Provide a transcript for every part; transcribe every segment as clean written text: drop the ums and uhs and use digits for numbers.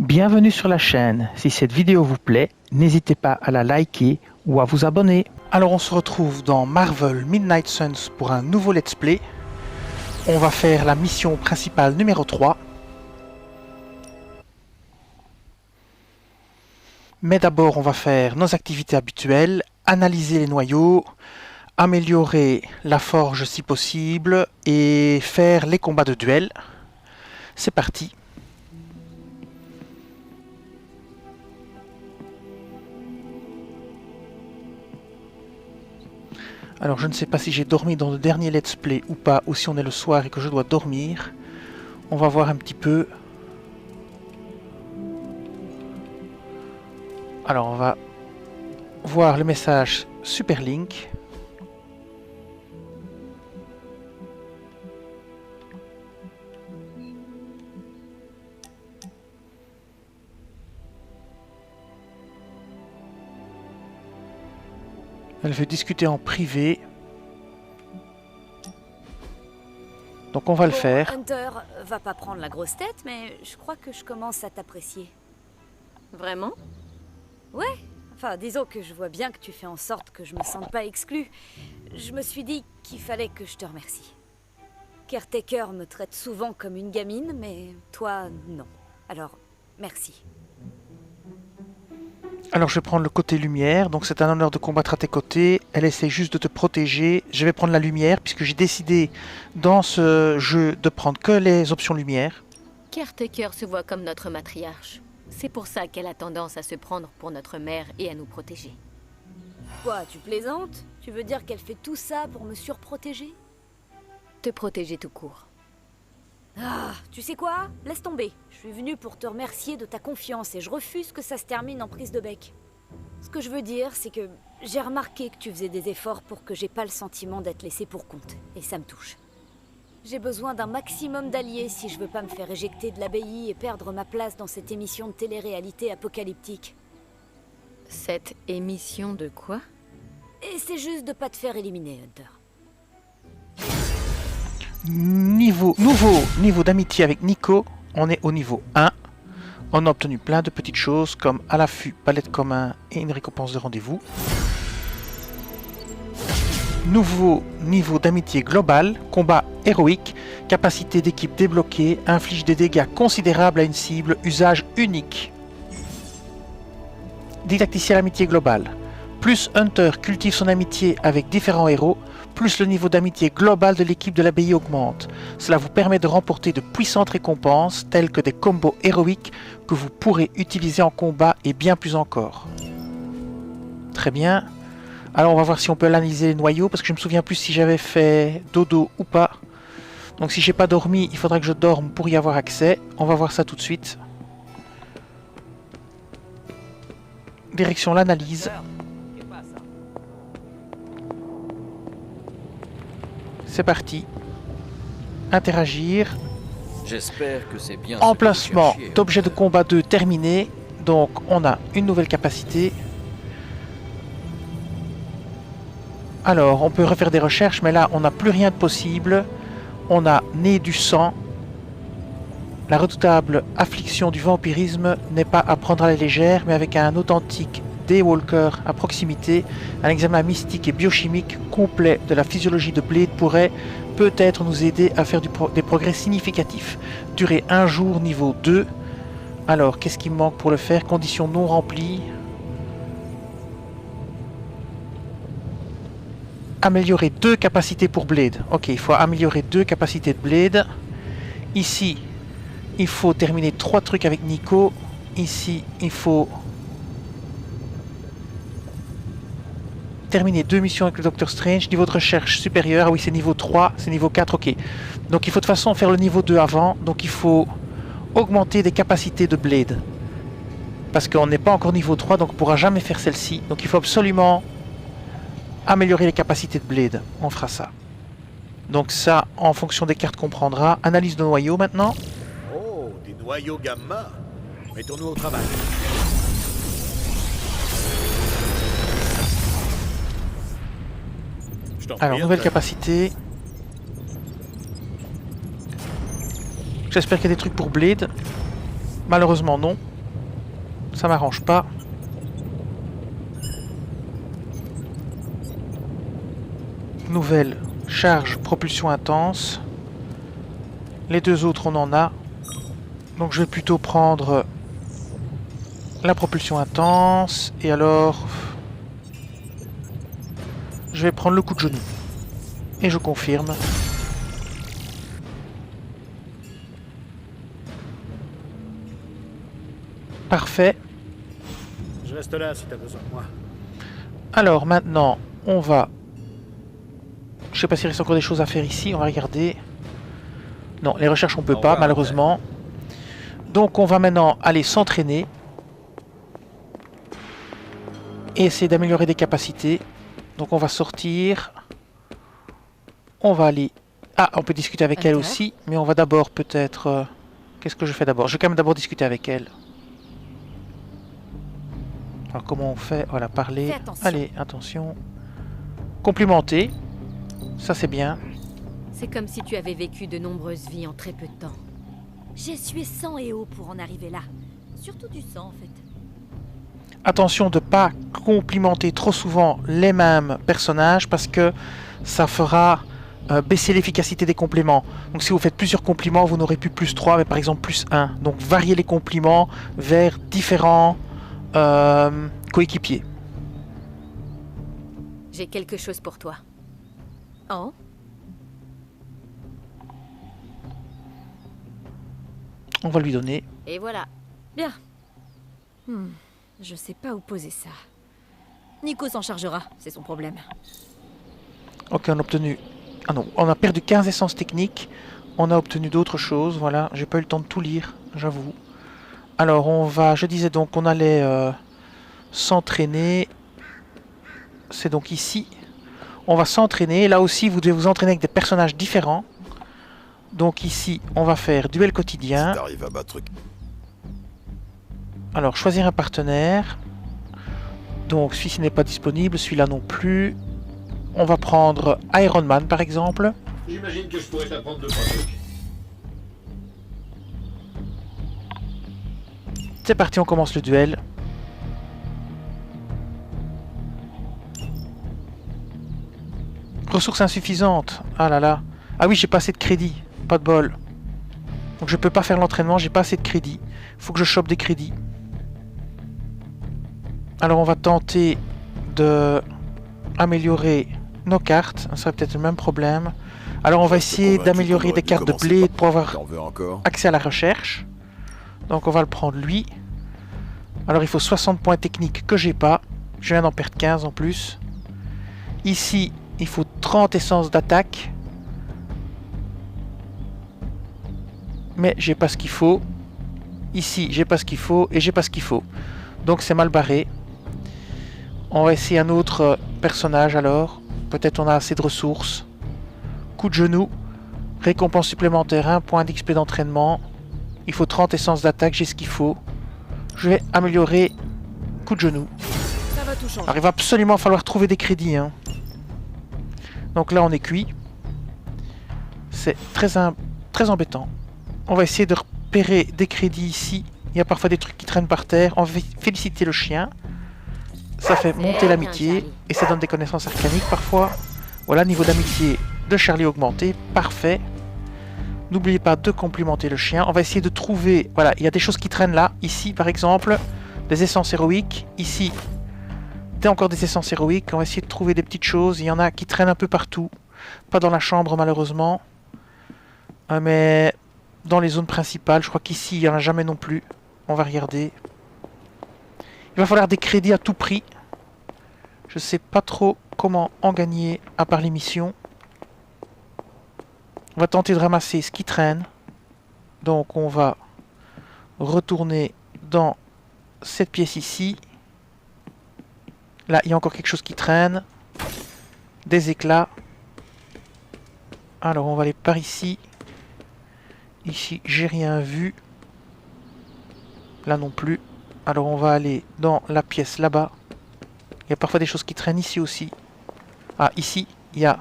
Bienvenue sur la chaîne. Si cette vidéo vous plaît, n'hésitez pas à la liker ou à vous abonner. Alors on se retrouve dans Marvel Midnight Suns pour un nouveau let's play. On va faire la mission principale numéro 3. Mais d'abord on va faire nos activités habituelles, analyser les noyaux, améliorer la forge si possible et faire les combats de duel. C'est parti. Alors je ne sais pas si j'ai dormi dans le dernier let's play ou pas, ou si on est le soir et que je dois dormir. On va voir un petit peu. Alors on va voir le message Superlink. Elle veut discuter en privé. Donc on va le faire. Hunter va pas prendre la grosse tête, mais je crois que je commence à t'apprécier. Vraiment? Ouais, enfin disons que je vois bien que tu fais en sorte que je me sente pas exclue. Je me suis dit qu'il fallait que je te remercie. Caretaker me traite souvent comme une gamine, mais toi, non. Alors, merci. Alors je vais prendre le côté lumière, donc c'est un honneur de combattre à tes côtés, elle essaie juste de te protéger, je vais prendre la lumière puisque j'ai décidé dans ce jeu de prendre que les options lumière. Caretaker se voit comme notre matriarche. C'est pour ça qu'elle a tendance à se prendre pour notre mère et à nous protéger. Quoi, tu plaisantes? Tu veux dire qu'elle fait tout ça pour me surprotéger? Te protéger tout court. Ah, tu sais quoi? Laisse tomber. Je suis venue pour te remercier de ta confiance et je refuse que ça se termine en prise de bec. Ce que je veux dire, c'est que j'ai remarqué que tu faisais des efforts pour que j'ai pas le sentiment d'être laissée pour compte. Et ça me touche. J'ai besoin d'un maximum d'alliés si je veux pas me faire éjecter de l'abbaye et perdre ma place dans cette émission de télé-réalité apocalyptique. Cette émission de quoi? Et c'est juste de pas te faire éliminer, Hunter. Nouveau niveau d'amitié avec Nico, on est au niveau 1. On a obtenu plein de petites choses comme à l'affût, palette commun et une récompense de rendez-vous. Nouveau niveau d'amitié global, combat héroïque, capacité d'équipe débloquée, inflige des dégâts considérables à une cible, usage unique. Didacticiel amitié globale. Plus Hunter cultive son amitié avec différents héros, plus le niveau d'amitié global de l'équipe de l'abbaye augmente. Cela vous permet de remporter de puissantes récompenses, telles que des combos héroïques que vous pourrez utiliser en combat et bien plus encore. Très bien. Alors on va voir si on peut analyser les noyaux, parce que je me souviens plus si j'avais fait dodo ou pas. Donc si j'ai pas dormi, il faudra que je dorme pour y avoir accès. On va voir ça tout de suite. Direction l'analyse. C'est parti. Interagir. J'espère que c'est bien. Emplacement d'objet de combat 2 terminé. Donc on a une nouvelle capacité. Alors on peut refaire des recherches, mais là on n'a plus rien de possible. On a né du sang. La redoutable affliction du vampirisme n'est pas à prendre à la légère, mais avec un authentique Daywalker à proximité, un examen mystique et biochimique complet de la physiologie de Blade pourrait peut-être nous aider à faire des progrès significatifs. Durée 1 jour, niveau 2. Alors, qu'est-ce qui me manque pour le faire? Conditions non remplies. Améliorer 2 capacités pour Blade. Ok, il faut améliorer 2 capacités de Blade. Ici, il faut terminer 3 trucs avec Nico. Ici, il faut terminer 2 missions avec le Docteur Strange. Niveau de recherche supérieur. Ah oui, c'est niveau 3, c'est niveau 4, ok. Donc il faut de toute façon faire le niveau 2 avant. Donc il faut augmenter des capacités de Blade. Parce qu'on n'est pas encore niveau 3, donc on ne pourra jamais faire celle-ci. Donc il faut absolument améliorer les capacités de Blade. On fera ça. Donc ça, en fonction des cartes qu'on prendra. Analyse de noyaux maintenant. Oh, des noyaux gamma. Mettons-nous au travail. Alors, nouvelle capacité. J'espère qu'il y a des trucs pour Blade. Malheureusement, non. Ça m'arrange pas. Nouvelle charge propulsion intense. Les deux autres on en a. Donc je vais plutôt prendre la propulsion intense. Et alors je vais prendre le coup de genou. Et je confirme. Parfait. Je reste là si t'as besoin de moi. Alors maintenant, on va... Je sais pas s'il reste encore des choses à faire ici, on va regarder. Non, les recherches on peut pas, malheureusement. Donc on va maintenant aller s'entraîner. Et essayer d'améliorer des capacités. Donc on va sortir. On va aller... Ah, on peut discuter avec elle aussi, mais on va d'abord peut-être... Qu'est-ce que je fais d'abord? Je vais quand même d'abord discuter avec elle. Alors comment on fait? Voilà, parler. Fais attention. Allez, attention. Complimenter. Ça c'est bien. C'est comme si tu avais vécu de nombreuses vies en très peu de temps. J'ai sué sang et eau pour en arriver là. Surtout du sang, en fait. Attention de ne pas complimenter trop souvent les mêmes personnages parce que ça fera baisser l'efficacité des compliments. Donc si vous faites plusieurs compliments, vous n'aurez plus plus 3, mais par exemple plus 1. Donc variez les compliments vers différents coéquipiers. J'ai quelque chose pour toi. Oh? On va lui donner. Et voilà. Bien. Je sais pas où poser ça. Nico s'en chargera, c'est son problème. Ok, on a obtenu... Ah non, on a perdu 15 essences techniques. On a obtenu d'autres choses, voilà. J'ai pas eu le temps de tout lire, j'avoue. Alors, on va... Je disais donc qu'on allait s'entraîner. C'est donc ici. On va s'entraîner. Là aussi, vous devez vous entraîner avec des personnages différents. Donc ici, on va faire duel quotidien. Si t'arrives à battre... Alors, choisir un partenaire. Donc, celui-ci n'est pas disponible, celui-là non plus. On va prendre Iron Man, par exemple. J'imagine que je pourrais t'apprendre 2-3 trucs. C'est parti, on commence le duel. Ressources insuffisantes. Ah là là. Ah oui, j'ai pas assez de crédit. Pas de bol. Donc je peux pas faire l'entraînement, j'ai pas assez de crédit. Faut que je chope des crédits. Alors on va tenter de améliorer nos cartes. Ça serait peut-être le même problème. Alors on va essayer d'améliorer des cartes de blé pour avoir T'en veux encore? accès à la recherche. Donc on va le prendre lui. Alors il faut 60 points techniques que j'ai pas. Je viens d'en perdre 15 en plus. Ici, il faut 30 essences d'attaque. Mais j'ai pas ce qu'il faut. Ici, j'ai pas ce qu'il faut et j'ai pas ce qu'il faut. Donc c'est mal barré. On va essayer un autre personnage alors. Peut-être on a assez de ressources. Coup de genou. Récompense supplémentaire, 1 point d'XP d'entraînement. Il faut 30 essences d'attaque, j'ai ce qu'il faut. Je vais améliorer coup de genou. Ça va tout changer. Alors il va absolument falloir trouver des crédits. Hein. Donc là on est cuit. C'est très embêtant. On va essayer de repérer des crédits ici. Il y a parfois des trucs qui traînent par terre. On va féliciter le chien. Ça fait monter l'amitié. Et ça donne des connaissances arcaniques parfois. Voilà, niveau d'amitié de Charlie augmenté. Parfait. N'oubliez pas de complimenter le chien. On va essayer de trouver... Voilà, il y a des choses qui traînent là. Ici, par exemple, des essences héroïques. Ici, encore des essences héroïques. On va essayer de trouver des petites choses. Il y en a qui traînent un peu partout. Pas dans la chambre, malheureusement. Mais dans les zones principales. Je crois qu'ici, il n'y en a jamais non plus. On va regarder. Il va falloir des crédits à tout prix. Je sais pas trop comment en gagner à part les missions. On va tenter de ramasser ce qui traîne. Donc on va retourner dans cette pièce ici. Là, il y a encore quelque chose qui traîne. Des éclats. Alors on va aller par ici. Ici, j'ai rien vu. Là non plus. Alors on va aller dans la pièce là-bas. Il y a parfois des choses qui traînent ici aussi. Ah, ici, il y a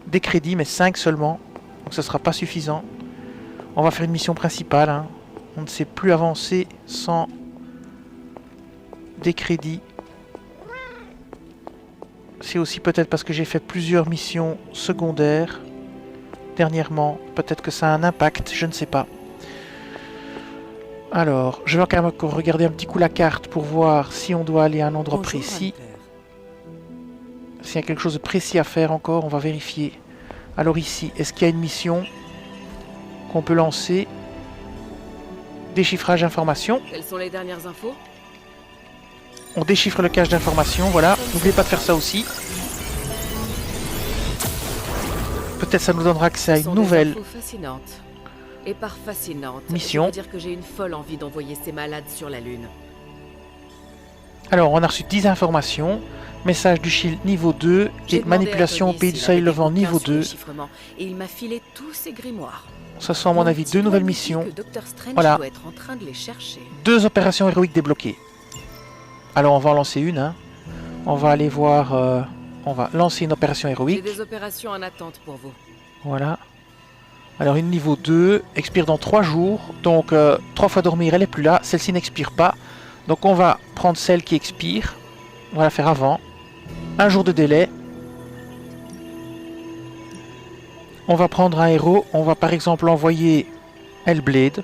des crédits, mais 5 seulement. Donc ça sera pas suffisant. On va faire une mission principale. Hein. On ne sait plus avancer sans des crédits. C'est aussi peut-être parce que j'ai fait plusieurs missions secondaires dernièrement. Peut-être que ça a un impact, je ne sais pas. Alors, je vais quand même encore regarder un petit coup la carte pour voir si on doit aller à un endroit précis. S'il y a quelque chose de précis à faire encore, on va vérifier. Alors ici, est-ce qu'il y a une mission qu'on peut lancer? Déchiffrage d'informations. Quelles sont les dernières infos? On déchiffre le cache d'informations, voilà. N'oubliez pas de faire ça aussi. Peut-être ça nous donnera accès à une nouvelle fascinante. Et par fascinante, mission. je veux dire que j'ai une folle envie d'envoyer ces malades sur la Lune. Alors, on a reçu 10 informations. Message du Shield niveau 2 et manipulation au pays du soleil levant niveau 2. Et il m'a filé tous ces grimoires. Ce sont à mon avis deux nouvelles missions. Voilà. Voilà. 2 opérations héroïques débloquées. Alors on va en lancer une. Hein. On va aller voir... on va lancer une opération héroïque. J'ai des opérations en attente pour vous. Voilà. Alors une niveau 2 expire dans 3 jours. Donc 3 fois dormir, elle est plus là. Celle-ci n'expire pas. Donc on va prendre celle qui expire. On va la faire avant. 1 jour de délai. On va prendre un héros. On va par exemple envoyer Hellblade.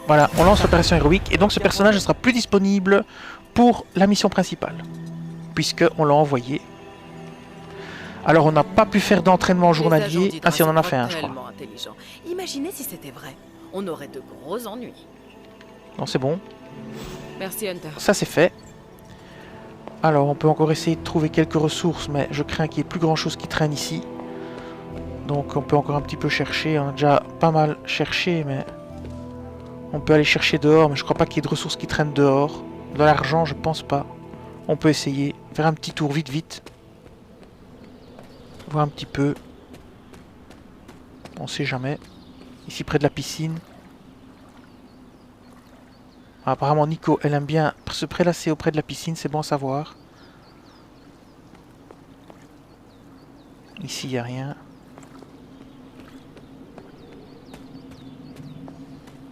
Voilà, on lance l'opération héroïque. Et donc ce personnage ne sera plus disponible pour la mission principale. Puisqu'on l'a envoyé. Alors on n'a pas pu faire d'entraînement journalier. Ah si, on en a fait un, je crois. Imaginez si c'était vrai. On aurait de gros ennuis. Non, c'est bon. Merci Hunter. Ça c'est fait. Alors on peut encore essayer de trouver quelques ressources, mais je crains qu'il y ait plus grand chose qui traîne ici. Donc on peut encore un petit peu chercher. On a déjà pas mal cherché, mais on peut aller chercher dehors, mais je crois pas qu'il y ait de ressources qui traînent dehors. De l'argent, je pense pas. On peut essayer. Faire un petit tour vite. Voir un petit peu. On sait jamais. Ici près de la piscine. Apparemment Nico, elle aime bien se prélasser auprès de la piscine, c'est bon à savoir. Ici il n'y a rien.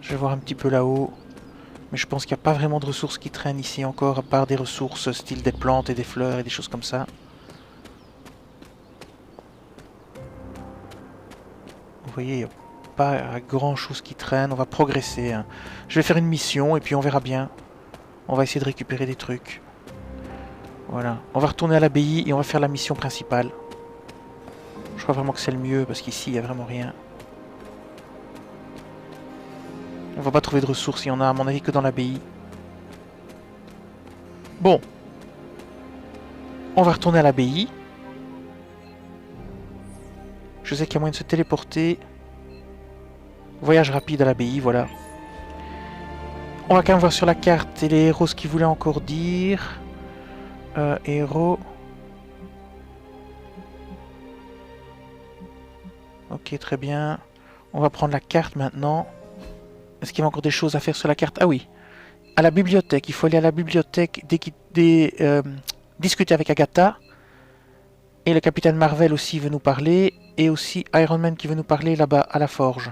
Je vais voir un petit peu là-haut. Mais je pense qu'il n'y a pas vraiment de ressources qui traînent ici encore, à part des ressources style des plantes et des fleurs et des choses comme ça. Vous voyez, il n'y a pas grand chose qui traîne, on va progresser. Hein. Je vais faire une mission et puis on verra bien. On va essayer de récupérer des trucs. Voilà, on va retourner à l'abbaye et on va faire la mission principale. Je crois vraiment que c'est le mieux parce qu'ici il n'y a vraiment rien. On va pas trouver de ressources, il y en a à mon avis que dans l'abbaye. Bon. On va retourner à l'abbaye. Je sais qu'il y a moyen de se téléporter. Voyage rapide à l'abbaye, voilà. On va quand même voir sur la carte et les héros ce qu'ils voulaient encore dire. Héros. Ok, très bien. On va prendre la carte maintenant. Est-ce qu'il y a encore des choses à faire sur la carte? Ah oui. À la bibliothèque. Il faut aller à la bibliothèque discuter avec Agatha. Et le capitaine Marvel aussi veut nous parler. Et aussi Iron Man qui veut nous parler là-bas à la forge.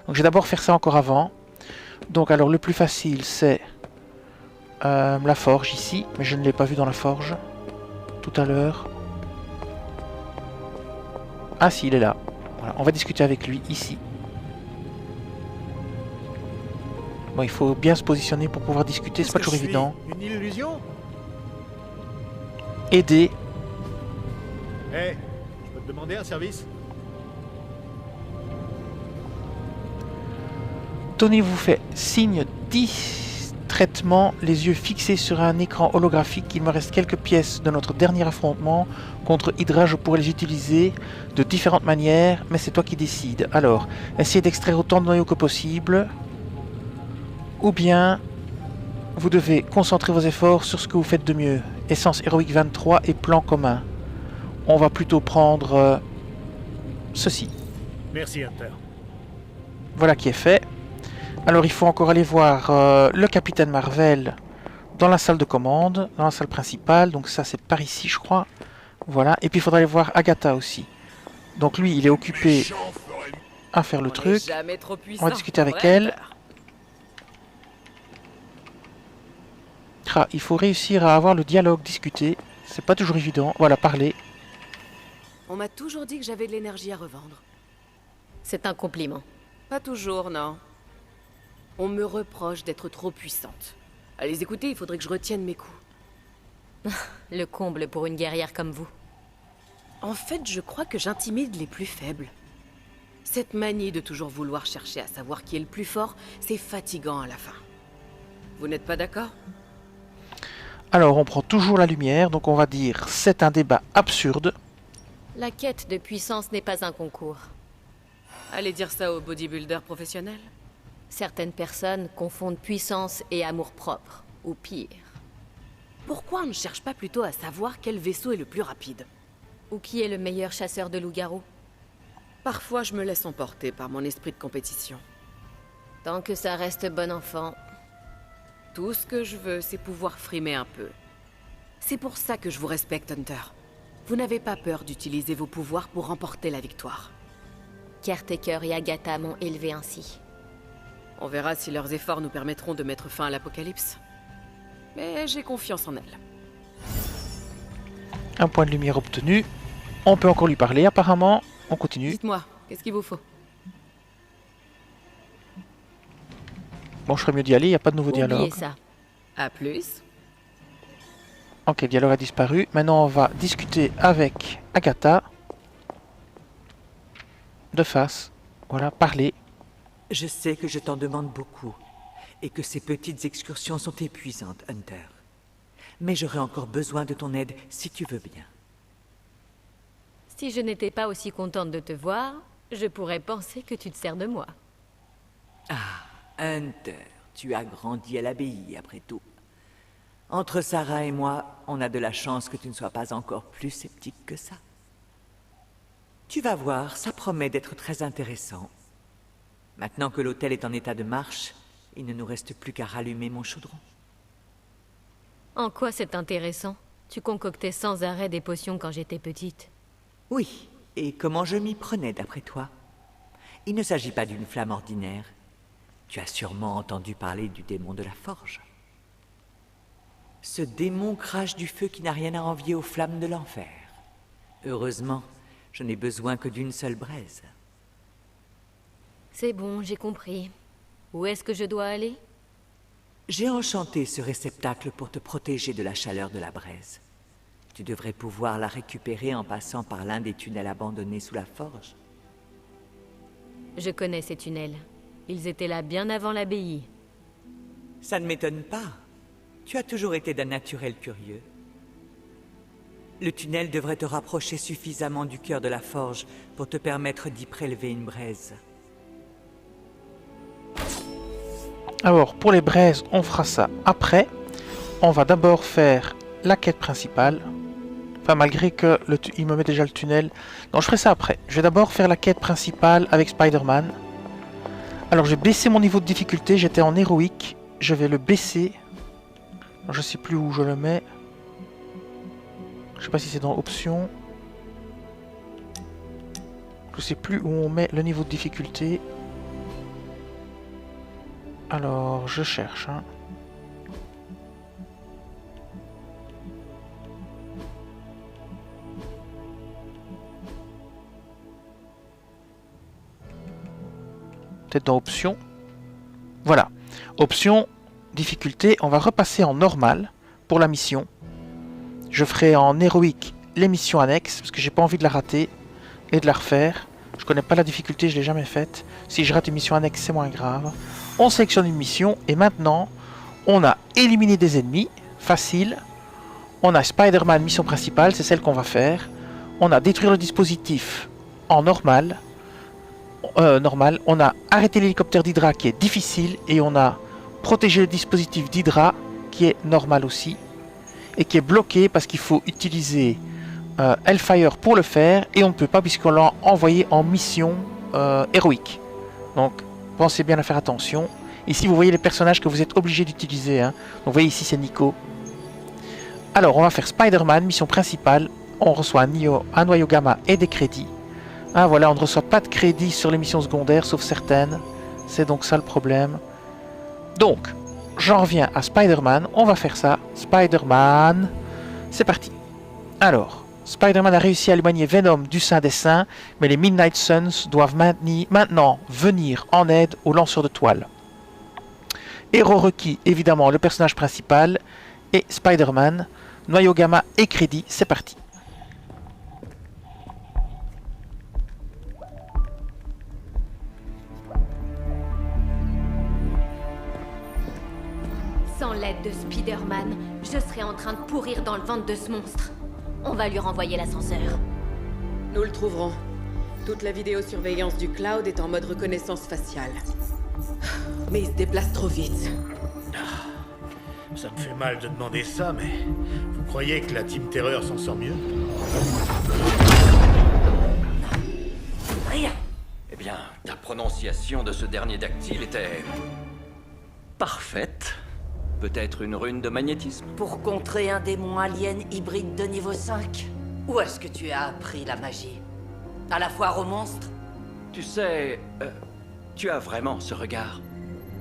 Donc je vais d'abord faire ça encore avant. Donc alors le plus facile c'est la forge ici. Mais je ne l'ai pas vu dans la forge tout à l'heure. Ah si, il est là. Voilà, on va discuter avec lui ici. Bon, il faut bien se positionner pour pouvoir discuter, c'est pas toujours évident. Une illusion? Aider. Hé, je peux te demander un service? Tony vous fait signe distraitement, les yeux fixés sur un écran holographique. Il me reste quelques pièces de notre dernier affrontement. Contre Hydra, je pourrais les utiliser de différentes manières, mais c'est toi qui décides. Alors, essayez d'extraire autant de noyaux que possible. Ou bien, vous devez concentrer vos efforts sur ce que vous faites de mieux. Essence héroïque 23 et plan commun. On va plutôt prendre ceci. Merci, Hunter. Voilà qui est fait. Alors il faut encore aller voir le capitaine Marvel dans la salle de commande, dans la salle principale. Donc ça c'est par ici je crois. Voilà. Et puis il faudra aller voir Agatha aussi. Donc lui il est occupé à faire le truc. On va discuter avec elle. chakras. Il faut réussir à avoir le dialogue, discuter. C'est pas toujours évident. Voilà, parler. On m'a toujours dit que j'avais de l'énergie à revendre. C'est un compliment. Pas toujours, non. On me reproche d'être trop puissante. À les écouter, il faudrait que je retienne mes coups. Le comble pour une guerrière comme vous. En fait, je crois que j'intimide les plus faibles. Cette manie de toujours vouloir chercher à savoir qui est le plus fort, c'est fatigant à la fin. Vous n'êtes pas d'accord? Alors, on prend toujours la lumière. Donc, on va dire c'est un débat absurde. La quête de puissance n'est pas un concours. Allez dire ça aux bodybuilders professionnels. Certaines personnes confondent puissance et amour-propre, ou pire. Pourquoi on ne cherche pas plutôt à savoir quel vaisseau est le plus rapide? Ou qui est le meilleur chasseur de loups-garous? Parfois, je me laisse emporter par mon esprit de compétition. Tant que ça reste bon enfant. Tout ce que je veux, c'est pouvoir frimer un peu. C'est pour ça que je vous respecte, Hunter. Vous n'avez pas peur d'utiliser vos pouvoirs pour remporter la victoire. Caretaker et Agatha m'ont élevé ainsi. On verra si leurs efforts nous permettront de mettre fin à l'apocalypse. Mais j'ai confiance en elles. Un point de lumière obtenu. On peut encore lui parler apparemment. On continue. Dites-moi, qu'est-ce qu'il vous faut? Bon, je ferais mieux d'y aller. Il n'y a pas de nouveau Oubliez dialogue. ça. À plus. Ok, le dialogue a disparu. Maintenant, on va discuter avec Agatha. De face. Voilà, parler. Je sais que je t'en demande beaucoup, et que ces petites excursions sont épuisantes, Hunter. Mais j'aurai encore besoin de ton aide si tu veux bien. Si je n'étais pas aussi contente de te voir, je pourrais penser que tu te sers de moi. Hunter, tu as grandi à l'abbaye, après tout. Entre Sarah et moi, on a de la chance que tu ne sois pas encore plus sceptique que ça. Tu vas voir, ça promet d'être très intéressant. Maintenant que l'hôtel est en état de marche, il ne nous reste plus qu'à rallumer mon chaudron. En quoi c'est intéressant? Tu concoctais sans arrêt des potions quand j'étais petite. Oui, et comment je m'y prenais d'après toi? Il ne s'agit pas d'une flamme ordinaire. Tu as sûrement entendu parler du démon de la forge. Ce démon crache du feu qui n'a rien à envier aux flammes de l'enfer. Heureusement, je n'ai besoin que d'une seule braise. C'est bon, j'ai compris. Où est-ce que je dois aller? J'ai enchanté ce réceptacle pour te protéger de la chaleur de la braise. Tu devrais pouvoir la récupérer en passant par l'un des tunnels abandonnés sous la forge. Je connais ces tunnels. Ils étaient là bien avant l'abbaye. Ça ne m'étonne pas. Tu as toujours été d'un naturel curieux. Le tunnel devrait te rapprocher suffisamment du cœur de la forge pour te permettre d'y prélever une braise. Alors, pour les braises, on fera ça après. On va d'abord faire la quête principale. Enfin, malgré que il me met déjà le tunnel. Non, je ferai ça après. Je vais d'abord faire la quête principale avec Spider-Man. Alors, j'ai baissé mon niveau de difficulté. J'étais en héroïque. Je vais le baisser. Alors, je sais plus où je le mets. Je sais pas si c'est dans options. Je sais plus où on met le niveau de difficulté. Alors, je cherche. Hein. Peut-être dans options. Voilà. Options, difficulté. On va repasser en normal pour la mission. Je ferai en héroïque les missions annexes parce que j'ai pas envie de la rater et de la refaire. Je connais pas la difficulté, je l'ai jamais faite. Si je rate une mission annexe, c'est moins grave. On sélectionne une mission et maintenant on a éliminé des ennemis, facile. On a Spider-Man, mission principale, c'est celle qu'on va faire. On a détruire le dispositif en normal. On a arrêté l'hélicoptère d'Hydra qui est difficile et on a protégé le dispositif d'Hydra qui est normal aussi et qui est bloqué parce qu'il faut utiliser Hellfire pour le faire et on ne peut pas puisqu'on l'a envoyé en mission héroïque. Donc pensez bien à faire attention. Ici vous voyez les personnages que vous êtes obligés d'utiliser. Hein. Donc vous voyez ici c'est Nico. Alors on va faire Spider-Man, mission principale. On reçoit un noyau gamma et des crédits. Ah voilà, on ne reçoit pas de crédits sur les missions secondaires sauf certaines. C'est donc ça le problème. Donc, j'en reviens à Spider-Man. On va faire ça. Spider-Man. C'est parti. Alors, Spider-Man a réussi à éloigner Venom du Saint des Saints, mais les Midnight Suns doivent maintenant venir en aide aux lanceurs de toile. Héros requis, évidemment, le personnage principal et Spider-Man. Noyau gamma et crédit, c'est parti. Sans l'aide de Spider-Man, je serais en train de pourrir dans le ventre de ce monstre. On va lui renvoyer l'ascenseur. Nous le trouverons. Toute la vidéosurveillance du cloud est en mode reconnaissance faciale. Mais il se déplace trop vite. Ça me fait mal de demander ça, mais vous croyez que la Team Terreur s'en sort mieux? Rien. Eh bien, ta prononciation de ce dernier dactyle était... parfaite. Peut-être une rune de magnétisme? Pour contrer un démon alien hybride de niveau 5? Où est-ce que tu as appris la magie? À la foire aux monstres? Tu sais... tu as vraiment ce regard.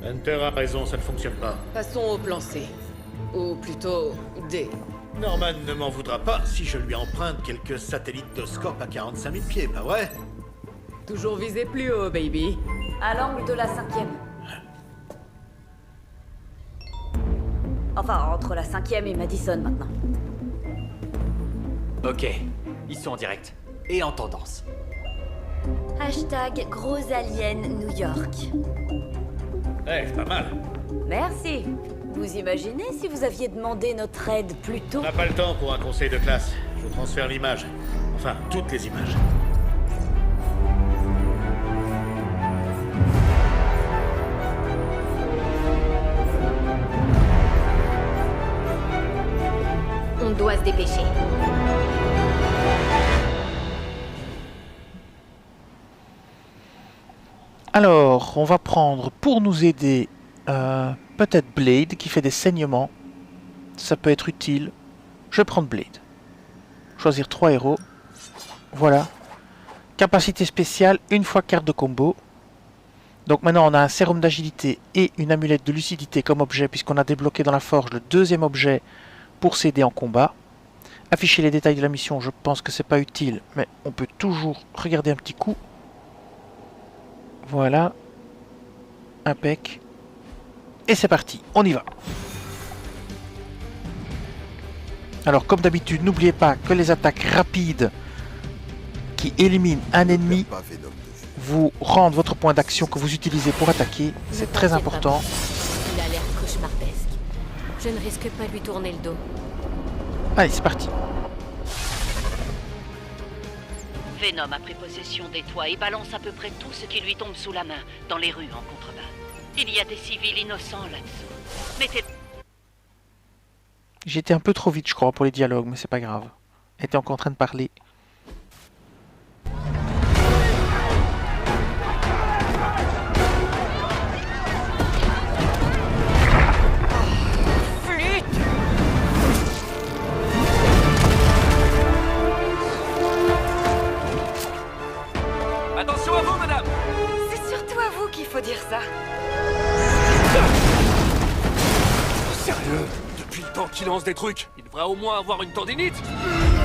Hunter a raison, ça ne fonctionne pas. Passons au plan C. Ou plutôt D. Norman ne m'en voudra pas si je lui emprunte quelques satellites d'Oscorp à 45 000 pieds, pas vrai? Toujours viser plus haut, baby. À l'angle de la 5e. Enfin, entre la 5e et Madison maintenant. Ok, ils sont en direct. Et en tendance. Hashtag gros alien New York. C'est pas mal. Merci. Vous imaginez si vous aviez demandé notre aide plus tôt? On n'a pas le temps pour un conseil de classe. Je transfère l'image. Enfin, toutes les images. On doit se dépêcher. Alors, on va prendre pour nous aider peut-être Blade qui fait des saignements. Ça peut être utile. Je vais prendre Blade. Choisir 3 héros. Voilà. Capacité spéciale, une fois carte de combo. Donc maintenant on a un sérum d'agilité et une amulette de lucidité comme objet puisqu'on a débloqué dans la forge le deuxième objet pour s'aider en combat. Afficher les détails de la mission, je pense que c'est pas utile, mais on peut toujours regarder un petit coup. Voilà. Impec. Et c'est parti, on y va. Alors comme d'habitude, n'oubliez pas que les attaques rapides qui éliminent un ennemi vous rendent votre point d'action que vous utilisez pour attaquer. C'est très important. Il a l'air cauchemardesque. Je ne risque pas de lui tourner le dos. Allez, c'est parti. Venom a pris possession des toits et balance à peu près tout ce qui lui tombe sous la main, dans les rues en contrebas. Il y a des civils innocents là-dessous. Mettez... J'étais un peu trop vite, je crois, pour les dialogues, mais c'est pas grave. Elle était encore en train de parler. Attention à vous, madame! C'est surtout à vous qu'il faut dire ça. Sérieux? Depuis le temps qu'il lance des trucs, il devrait au moins avoir une tendinite. Nous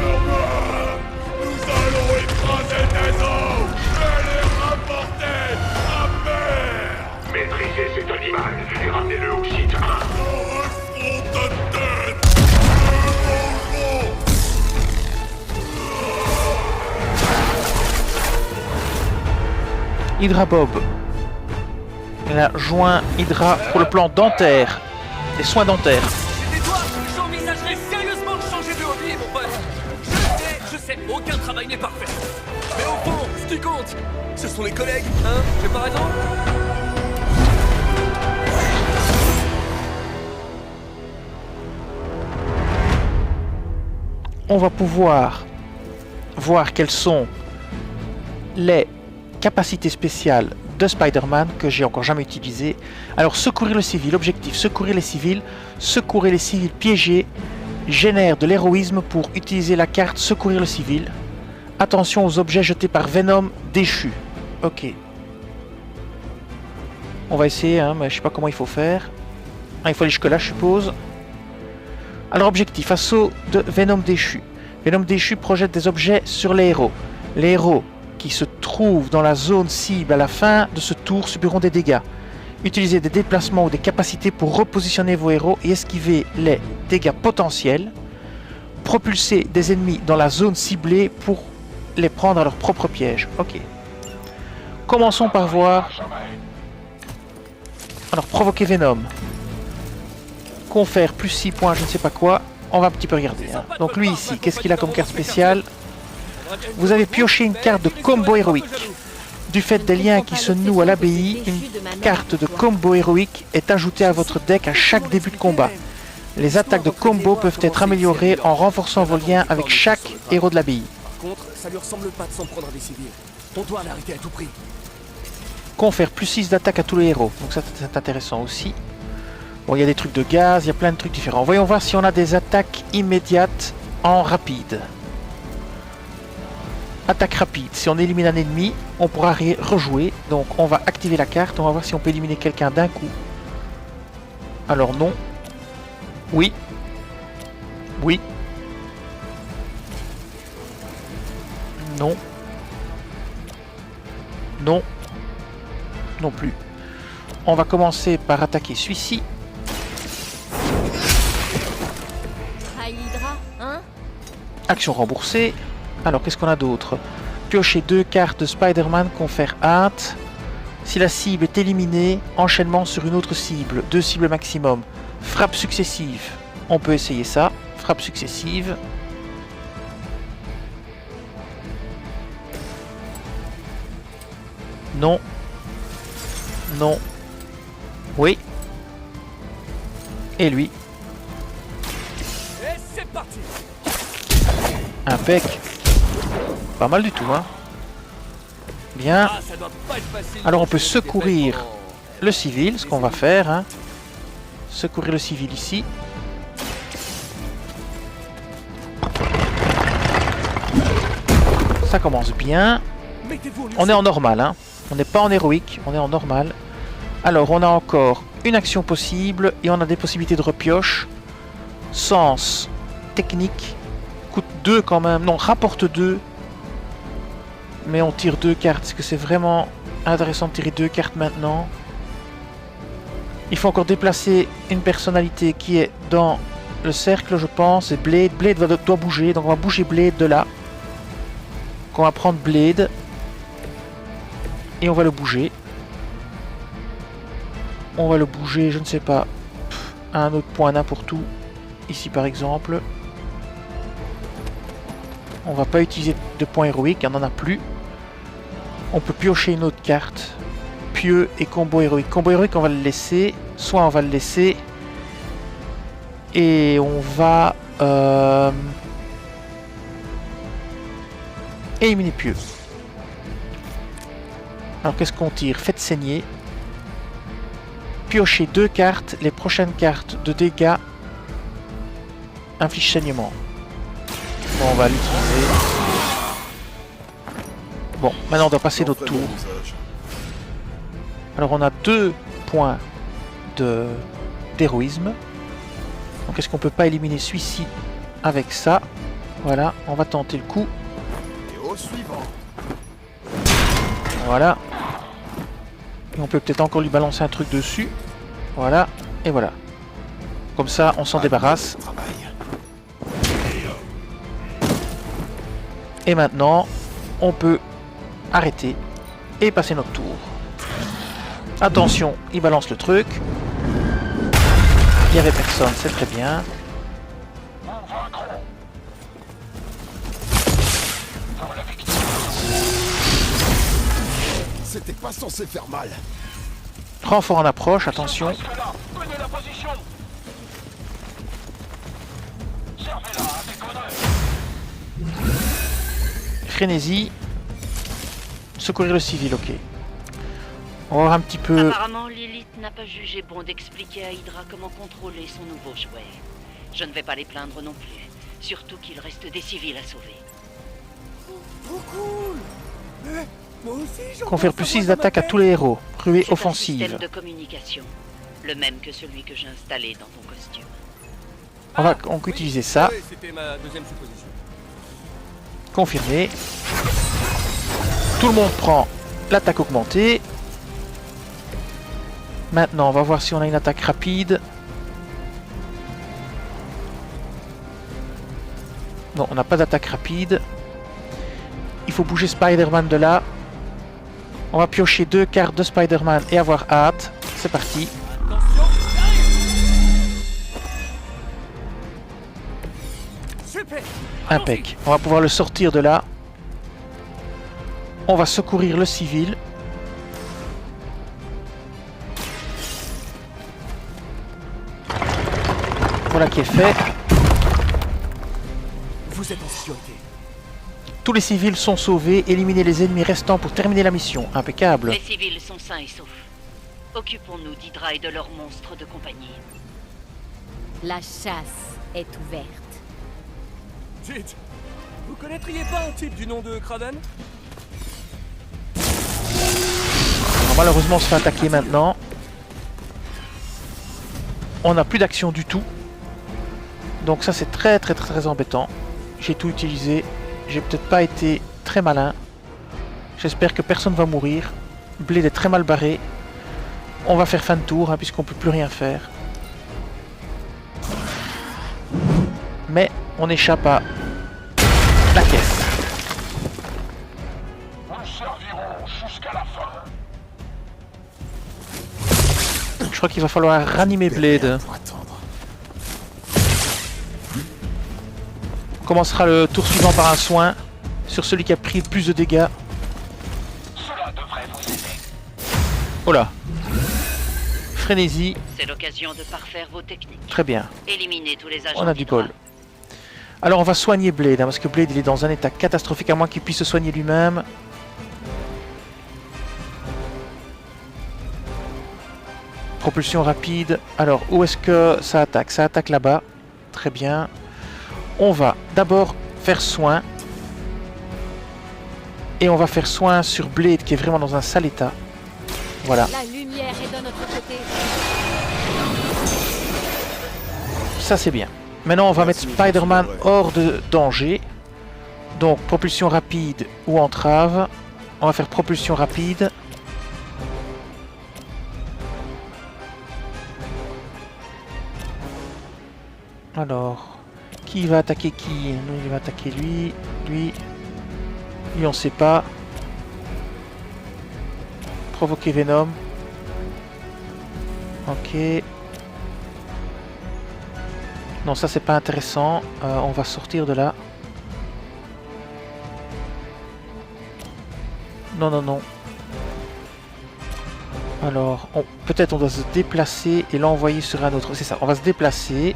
allons écraser tes os et les rapporter à mer. Maîtrisez cet animal et ramenez-le au site 1. Front de tête. Hydra Bob. Elle a joint Hydra pour le plan dentaire. Les soins dentaires. C'était toi, j'envisagerais sérieusement de changer de hobby, mon pote. Je sais, aucun travail n'est parfait. Mais au fond, ce qui compte, ce sont les collègues, hein? J'ai pas raison? On va pouvoir voir quelles sont les capacités spéciales de Spider-Man que j'ai encore jamais utilisées. Alors secourir le civil, objectif secourir les civils piégés génère de l'héroïsme pour utiliser la carte secourir le civil. Attention aux objets jetés par Venom déchu. Ok. On va essayer, hein, mais je sais pas comment il faut faire. Ah, il faut aller jusque-là, je suppose. Alors, objectif, assaut de Venom déchu. Venom déchu projette des objets sur les héros. Les héros qui se trouvent dans la zone cible à la fin de ce tour subiront des dégâts. Utilisez des déplacements ou des capacités pour repositionner vos héros et esquiver les dégâts potentiels. Propulsez des ennemis dans la zone ciblée pour les prendre à leur propre piège. Ok. Commençons par voir... Alors, provoquer Venom. Confère plus 6 points, je ne sais pas quoi. On va un petit peu regarder. Hein. Donc lui ici, qu'est-ce qu'il a comme carte spéciale? Vous avez pioché une carte de combo héroïque. Du fait des liens qui se nouent à l'abbaye, une carte de combo héroïque est ajoutée à votre deck à chaque début de combat. Les attaques de combo peuvent être améliorées en renforçant vos liens avec chaque héros de l'abbaye. Par contre, ça lui ressemble pas de s'en prendre à des civils. On doit l'arrêter à tout prix. Confère plus 6 d'attaque à tous les héros. Donc ça c'est intéressant aussi. Bon, il y a des trucs de gaz, il y a plein de trucs différents. Voyons voir si on a des attaques immédiates en rapide. Attaque rapide. Si on élimine un ennemi, on pourra rejouer. Donc on va activer la carte. On va voir si on peut éliminer quelqu'un d'un coup. Alors non. Oui. Oui. Non. Non. Non plus. On va commencer par attaquer celui-ci. Action remboursée. Alors qu'est-ce qu'on a d'autre? Piocher 2 cartes de Spider-Man, confère hâte. Si la cible est éliminée, enchaînement sur une autre cible. 2 cibles maximum. Frappe successive. On peut essayer ça. Frappe successive. Non. Non. Oui. Et lui. Et c'est parti. Impec. Pas mal du tout, hein. Bien. Ah, ça doit pas être facile. Alors on peut secourir le civil, ce qu'on va faire, hein. Secourir le civil ici. Ça commence bien. On est en normal, hein. On n'est pas en héroïque, on est en normal. Alors on a encore une action possible et on a des possibilités de repioche. Sens, technique, coûte 2 quand même. Non, rapporte 2. Mais on tire 2 cartes. Est-ce que c'est vraiment intéressant de tirer 2 cartes maintenant? Il faut encore déplacer une personnalité qui est dans le cercle, je pense. Et Blade. Blade doit bouger. Donc on va bouger Blade de là. Donc on va prendre Blade. Et on va le bouger. On va le bouger, je ne sais pas, à un autre point n'importe où. Ici par exemple. On va pas utiliser de points héroïques, il n'y en a plus. On peut piocher une autre carte. Pieux et combo héroïque. Combo héroïque, on va le laisser. Soit on va le laisser. Et on va éliminer Pieux. Alors qu'est-ce qu'on tire? Faites saigner. Piocher 2 cartes. Les prochaines cartes de dégâts infligent saignement. Bon, on va l'utiliser. Bon, maintenant on doit passer notre tour. Alors on a 2 points d'héroïsme. Donc est-ce qu'on peut pas éliminer celui-ci avec ça? Voilà, on va tenter le coup. Voilà. Et on peut peut-être encore lui balancer un truc dessus. Voilà, et voilà. Comme ça, on s'en débarrasse. Et maintenant, on peut arrêter et passer notre tour. Attention, il balance le truc. Il n'y avait personne, c'est très bien. C'était pas censé faire mal. Renfort en approche, attention. Frénésie. Secourir le civil, ok. On va voir un petit peu... Apparemment, Lilith n'a pas jugé bon d'expliquer à Hydra comment contrôler son nouveau jouet. Je ne vais pas les plaindre non plus. Surtout qu'il reste des civils à sauver. Trop cool. Moi aussi, Confère plus 6 d'attaque à tous les héros. Ruée offensive. De communication. Le même que celui que j'ai installé dans ton costume. On va donc utiliser ça. Oui, c'était ma deuxième supposition. Confirmé. Tout le monde prend l'attaque augmentée. Maintenant, on va voir si on a une attaque rapide. Non, on n'a pas d'attaque rapide. Il faut bouger Spider-Man de là. On va piocher 2 cartes de Spider-Man et avoir hâte. C'est parti. Attention, j'arrive. Super. Impec. On va pouvoir le sortir de là. On va secourir le civil. Voilà qui est fait. Vous êtes en sécurité. Tous les civils sont sauvés. Éliminez les ennemis restants pour terminer la mission. Impeccable. Les civils sont sains et saufs. Occupons-nous d'Hydra et de leurs monstres de compagnie. La chasse est ouverte. Dites, vous connaîtriez pas un type du nom de Kraven? Alors, malheureusement, on se fait attaquer maintenant. On n'a plus d'action du tout. Donc ça, c'est très embêtant. J'ai tout utilisé. J'ai peut-être pas été très malin. J'espère que personne va mourir. Blade est très mal barré. On va faire fin de tour, hein, puisqu'on peut plus rien faire. Mais on échappe à la caisse. Nous servirons jusqu'à la fin. Je crois qu'il va falloir ranimer Blade. On commencera le tour suivant par un soin sur celui qui a pris le plus de dégâts. Cela devrait vous aider. Oh là. Frénésie. C'est l'occasion de parfaire vos techniques. Très bien. Éliminez tous les agents. On a du bol. Alors on va soigner Blade, hein, parce que Blade il est dans un état catastrophique, à moins qu'il puisse se soigner lui-même. Propulsion rapide. Alors où est-ce que ça attaque? Ça attaque là-bas. Très bien. On va d'abord faire soin. Et on va faire soin sur Blade qui est vraiment dans un sale état. Voilà. La lumière est de notre côté. Ça c'est bien. Maintenant on va mettre Spider-Man hors de danger. Donc propulsion rapide ou entrave. On va faire propulsion rapide. Alors, qui va attaquer qui? Lui, il va attaquer lui, lui on sait pas. Provoquer Venom. Ok. Non, ça c'est pas intéressant. On va sortir de là. Non, non, non. Alors, peut-être on doit se déplacer et l'envoyer sur un autre. C'est ça, on va se déplacer.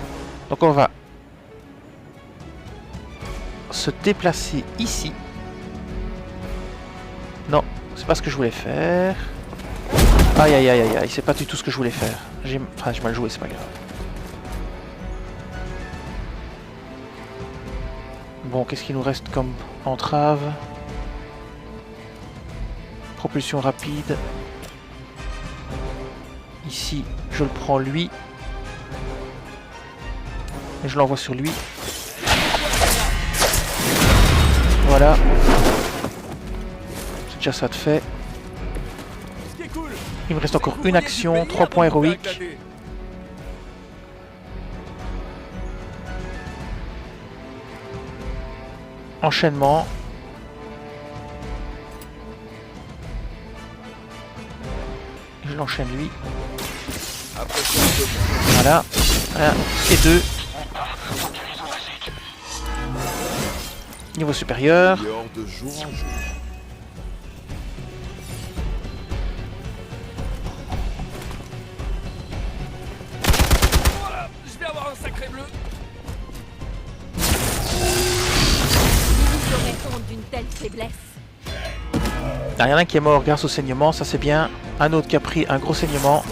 Donc on va se déplacer ici. Non, c'est pas ce que je voulais faire. Aïe aïe aïe aïe aïe, c'est pas du tout ce que je voulais faire. J'ai mal joué, c'est pas grave. Bon, qu'est-ce qu'il nous reste comme entrave? Propulsion rapide. Ici, je le prends lui. Et je l'envoie sur lui. Voilà. C'est déjà ça de fait. Il me reste encore une action, 3 points héroïques. Enchaînement. Je l'enchaîne lui. Voilà. 1 et 2. Niveau supérieur. De jour en jour. Voilà, je vais avoir un sacré bleu. Nous aurait honte d'une telle faiblesse. Il y en a un qui est mort grâce au saignement, ça c'est bien. Un autre qui a pris un gros saignement.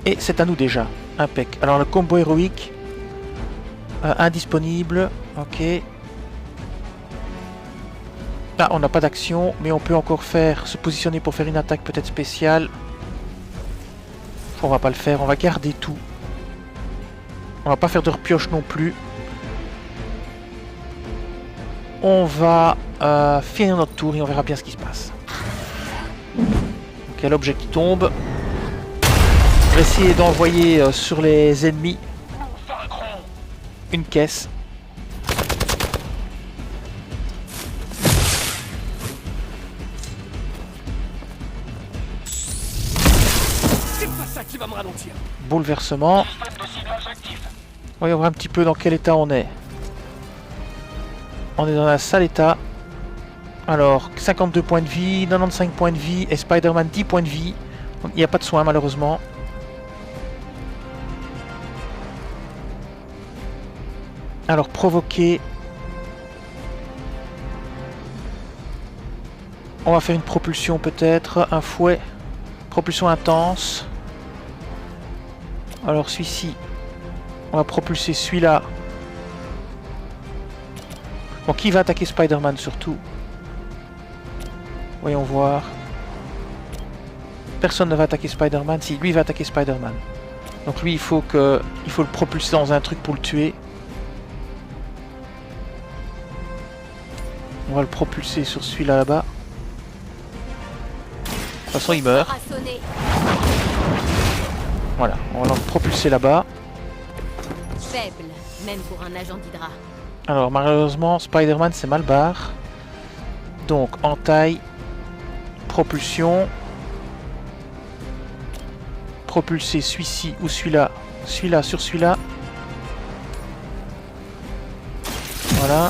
Et c'est à nous déjà. Impec. Alors le combo héroïque. Indisponible. Ok. Là on n'a pas d'action, mais on peut encore se positionner pour faire une attaque peut-être spéciale. On va pas le faire, on va garder tout. On va pas faire de repioche non plus. On va finir notre tour et on verra bien ce qui se passe. Donc il y a l'objet qui tombe. On va essayer d'envoyer sur les ennemis une caisse. C'est pas ça qui va me ralentir. Bouleversement. Voyons voir un petit peu dans quel état on est. On est dans un sale état. Alors, 52 points de vie, 95 points de vie et Spider-Man 10 points de vie. Donc, il n'y a pas de soins malheureusement. Alors, provoquer. On va faire une propulsion peut-être, un fouet. Propulsion intense. Alors celui-ci, on va propulser celui-là. Bon, qui va attaquer Spider-Man surtout? Voyons voir. Personne ne va attaquer Spider-Man. Si, lui va attaquer Spider-Man. Donc lui, il faut le propulser dans un truc pour le tuer. On va le propulser sur celui-là là-bas. De toute façon, il meurt. Voilà, on va le propulser là-bas. Faible, même pour un agent d'Hydra. Alors malheureusement, Spider-Man c'est mal barre. Donc entaille, propulsion. Propulser celui-ci ou celui-là. Celui-là sur celui-là. Voilà.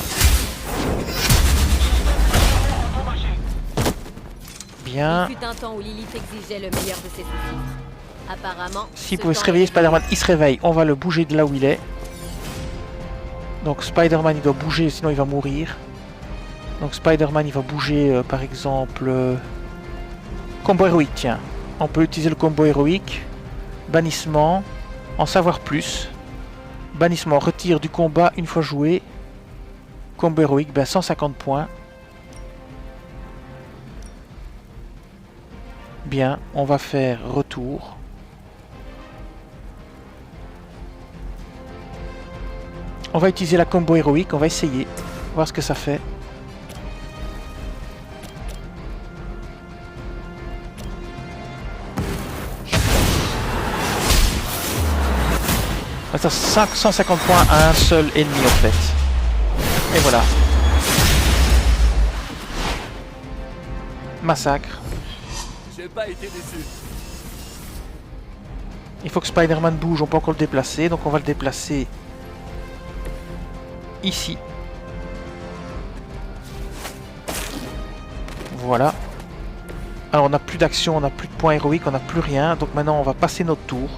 Bien. Il fut un temps où Lilith exigeait le meilleur de ses sous-fifres. Apparemment... S'il pouvait se réveiller, Spider-Man, il se réveille. On va le bouger de là où il est. Donc Spider-Man, il doit bouger, sinon il va mourir. Donc Spider-Man, il va bouger, par exemple... combo héroïque, tiens. On peut utiliser le combo héroïque. Bannissement. En savoir plus. Bannissement, retire du combat une fois joué. Combo héroïque, ben 150 points. Bien, on va faire retour. On va utiliser la combo héroïque, on va essayer, voir ce que ça fait. Ça 150 points à un seul ennemi en fait. Et voilà. Massacre. J'ai pas été déçu. Il faut que Spider-Man bouge, on peut encore le déplacer, donc on va le déplacer ici. Voilà. Alors on n'a plus d'action, on n'a plus de points héroïques, on n'a plus rien, donc maintenant on va passer notre tour.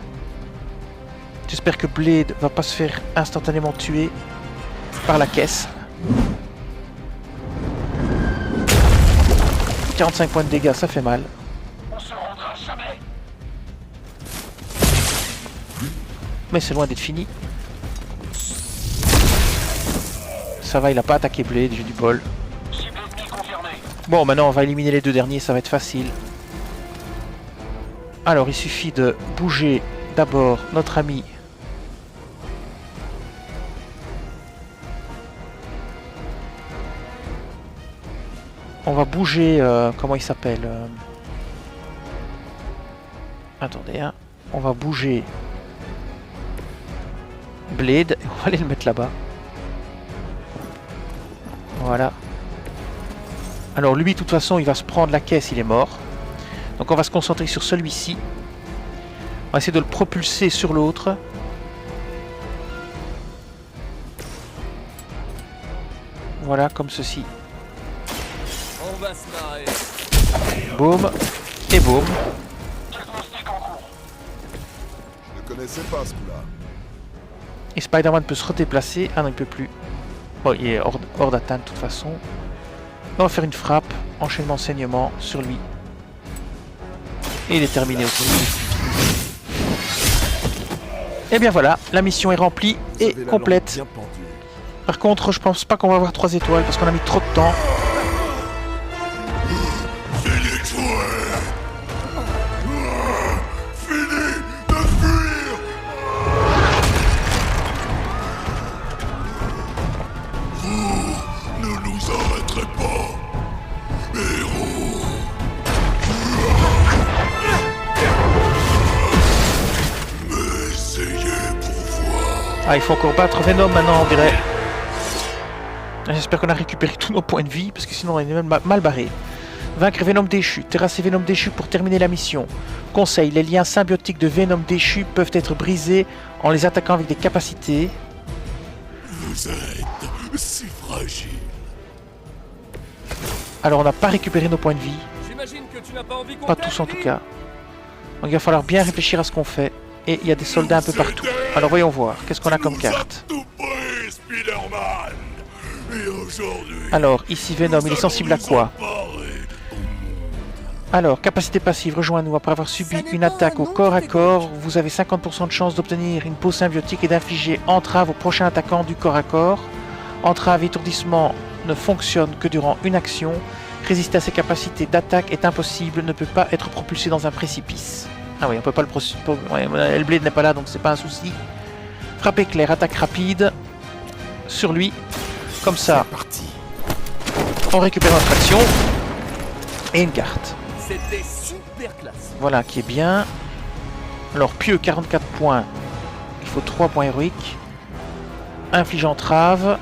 J'espère que Blade va pas se faire instantanément tuer par la caisse. 45 points de dégâts, ça fait mal. On se rendra jamais. Mais c'est loin d'être fini. Ça va, il a pas attaqué Blade, j'ai du bol. Bon, maintenant on va éliminer les deux derniers, ça va être facile. Alors, il suffit de bouger d'abord notre ami. On va bouger, comment il s'appelle attendez, hein. On va bouger Blade, et on va aller le mettre là-bas. Voilà. Alors lui, de toute façon, il va se prendre la caisse, il est mort. Donc on va se concentrer sur celui-ci. On va essayer de le propulser sur l'autre. Voilà, comme ceci. On va se marrer. Boum. Et boum. Je ne connaissais pas ce coup-là. Et Spider-Man peut se redéplacer. Ah non, il peut plus. Bon, il est hors d'atteinte de toute façon. On va faire une frappe, enchaînement saignement sur lui. Et il est terminé aussi. Et bien voilà, la mission est remplie et complète. Par contre, je pense pas qu'on va avoir 3 étoiles parce qu'on a mis trop de temps. Fini de jouer. Fini de Ah, il faut encore battre Venom maintenant, on dirait. J'espère qu'on a récupéré tous nos points de vie, parce que sinon on est même mal barré. Vaincre Venom déchu, terrasser Venom déchu pour terminer la mission. Conseil, les liens symbiotiques de Venom déchu peuvent être brisés en les attaquant avec des capacités. Vous êtes si fragile. Alors on n'a pas récupéré nos points de vie. J'imagine que tu n'as pas envie qu'on Pas t'aide, tous en tout Billy. cas. Donc il va falloir bien réfléchir à ce qu'on fait. Et il y a des soldats un peu partout. Alors voyons voir, qu'est-ce qu'on a comme carte. Tout pris, Spider-Man. Et aujourd'hui, Alors ici Venom, il est sensible à quoi? Alors, capacité passive, rejoins-nous. Après avoir subi une attaque au corps à corps, vous avez 50% de chance d'obtenir une peau symbiotique et d'infliger entrave au prochain attaquant du corps à corps. Entrave et étourdissement ne fonctionnent que durant une action. Résister à ses capacités d'attaque est impossible, ne peut pas être propulsé dans un précipice. Ah oui, on peut pas le Hellblade n'est pas là, donc c'est pas un souci. Frappe éclair, attaque rapide sur lui. Comme ça, on récupère notre action et une carte. C'était super classe. Voilà, qui est bien. Alors, pieux, 44 points. Il faut 3 points héroïques. Inflige entrave.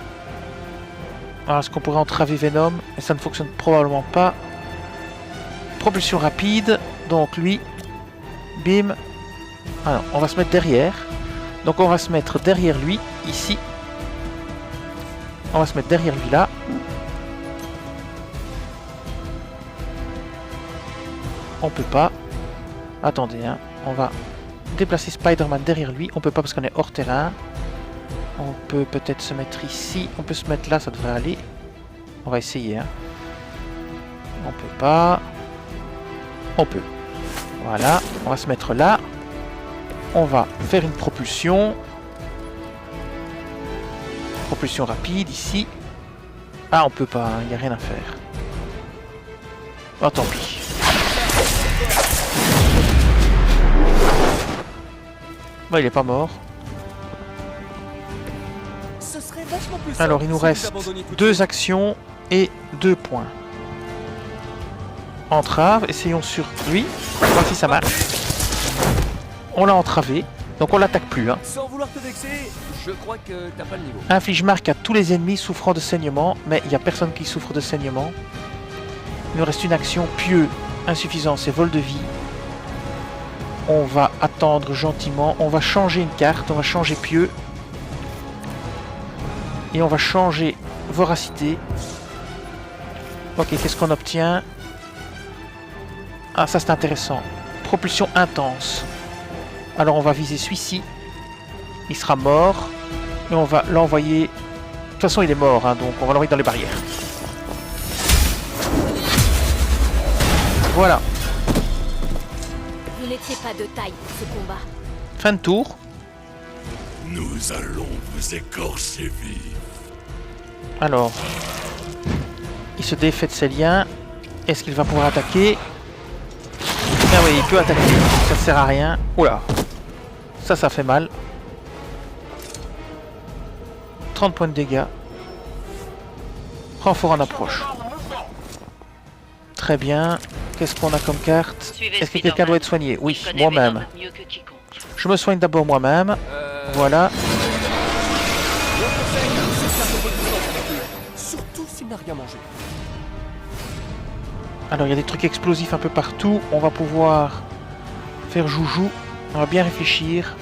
Alors, est-ce qu'on pourrait entraver Venom? Et ça ne fonctionne probablement pas. Propulsion rapide. Donc, lui. Bim. Alors, on va se mettre derrière. Donc, on va se mettre derrière lui, ici. On va se mettre derrière lui, là. On peut pas. Attendez, hein. On va déplacer Spider-Man derrière lui. On peut pas parce qu'on est hors terrain. On peut peut-être se mettre ici. On peut se mettre là, ça devrait aller. On va essayer, hein. On peut pas. On peut. Voilà. On va se mettre là. On va faire une propulsion. Propulsion rapide ici. Ah, on peut pas. Il n'y a rien à faire. Oh, tant pis. Bah, il est pas mort. Ce serait vachement plus simple Alors il nous si reste vous abandonniez tout de 2 suite. actions et 2 points. Entrave, essayons sur lui. Voir si ça marche. On l'a entravé, donc on l'attaque plus. Hein. Sans vouloir te vexer, je crois que t'as pas le niveau. Inflige marque à tous les ennemis souffrant de saignement, mais il n'y a personne qui souffre de saignement. Il nous reste une action, pieux, insuffisance et vol de vie. On va attendre gentiment, on va changer une carte, on va changer pieux. Et on va changer voracité. Ok, qu'est-ce qu'on obtient? Ah, ça c'est intéressant. Propulsion intense. Alors on va viser celui-ci. Il sera mort. Et on va l'envoyer... De toute façon il est mort, hein, donc on va l'envoyer dans les barrières. Voilà. Vous n'étiez pas de taille pour ce combat. Fin de tour. nous allons vous écorcher vif. Alors, il se défait de ses liens. Est-ce qu'il va pouvoir attaquer? Ah oui, il peut attaquer. Ça ne sert à rien. Oula. Ça fait mal. 30 points de dégâts. Renfort en approche. Très bien. Qu'est-ce qu'on a comme carte? Est-ce que quelqu'un doit être soigné? Oui, moi-même. Je me soigne d'abord moi-même. Voilà. Surtout s'il n'a rien mangé. Alors il y a des trucs explosifs un peu partout. On va pouvoir faire joujou. On va bien réfléchir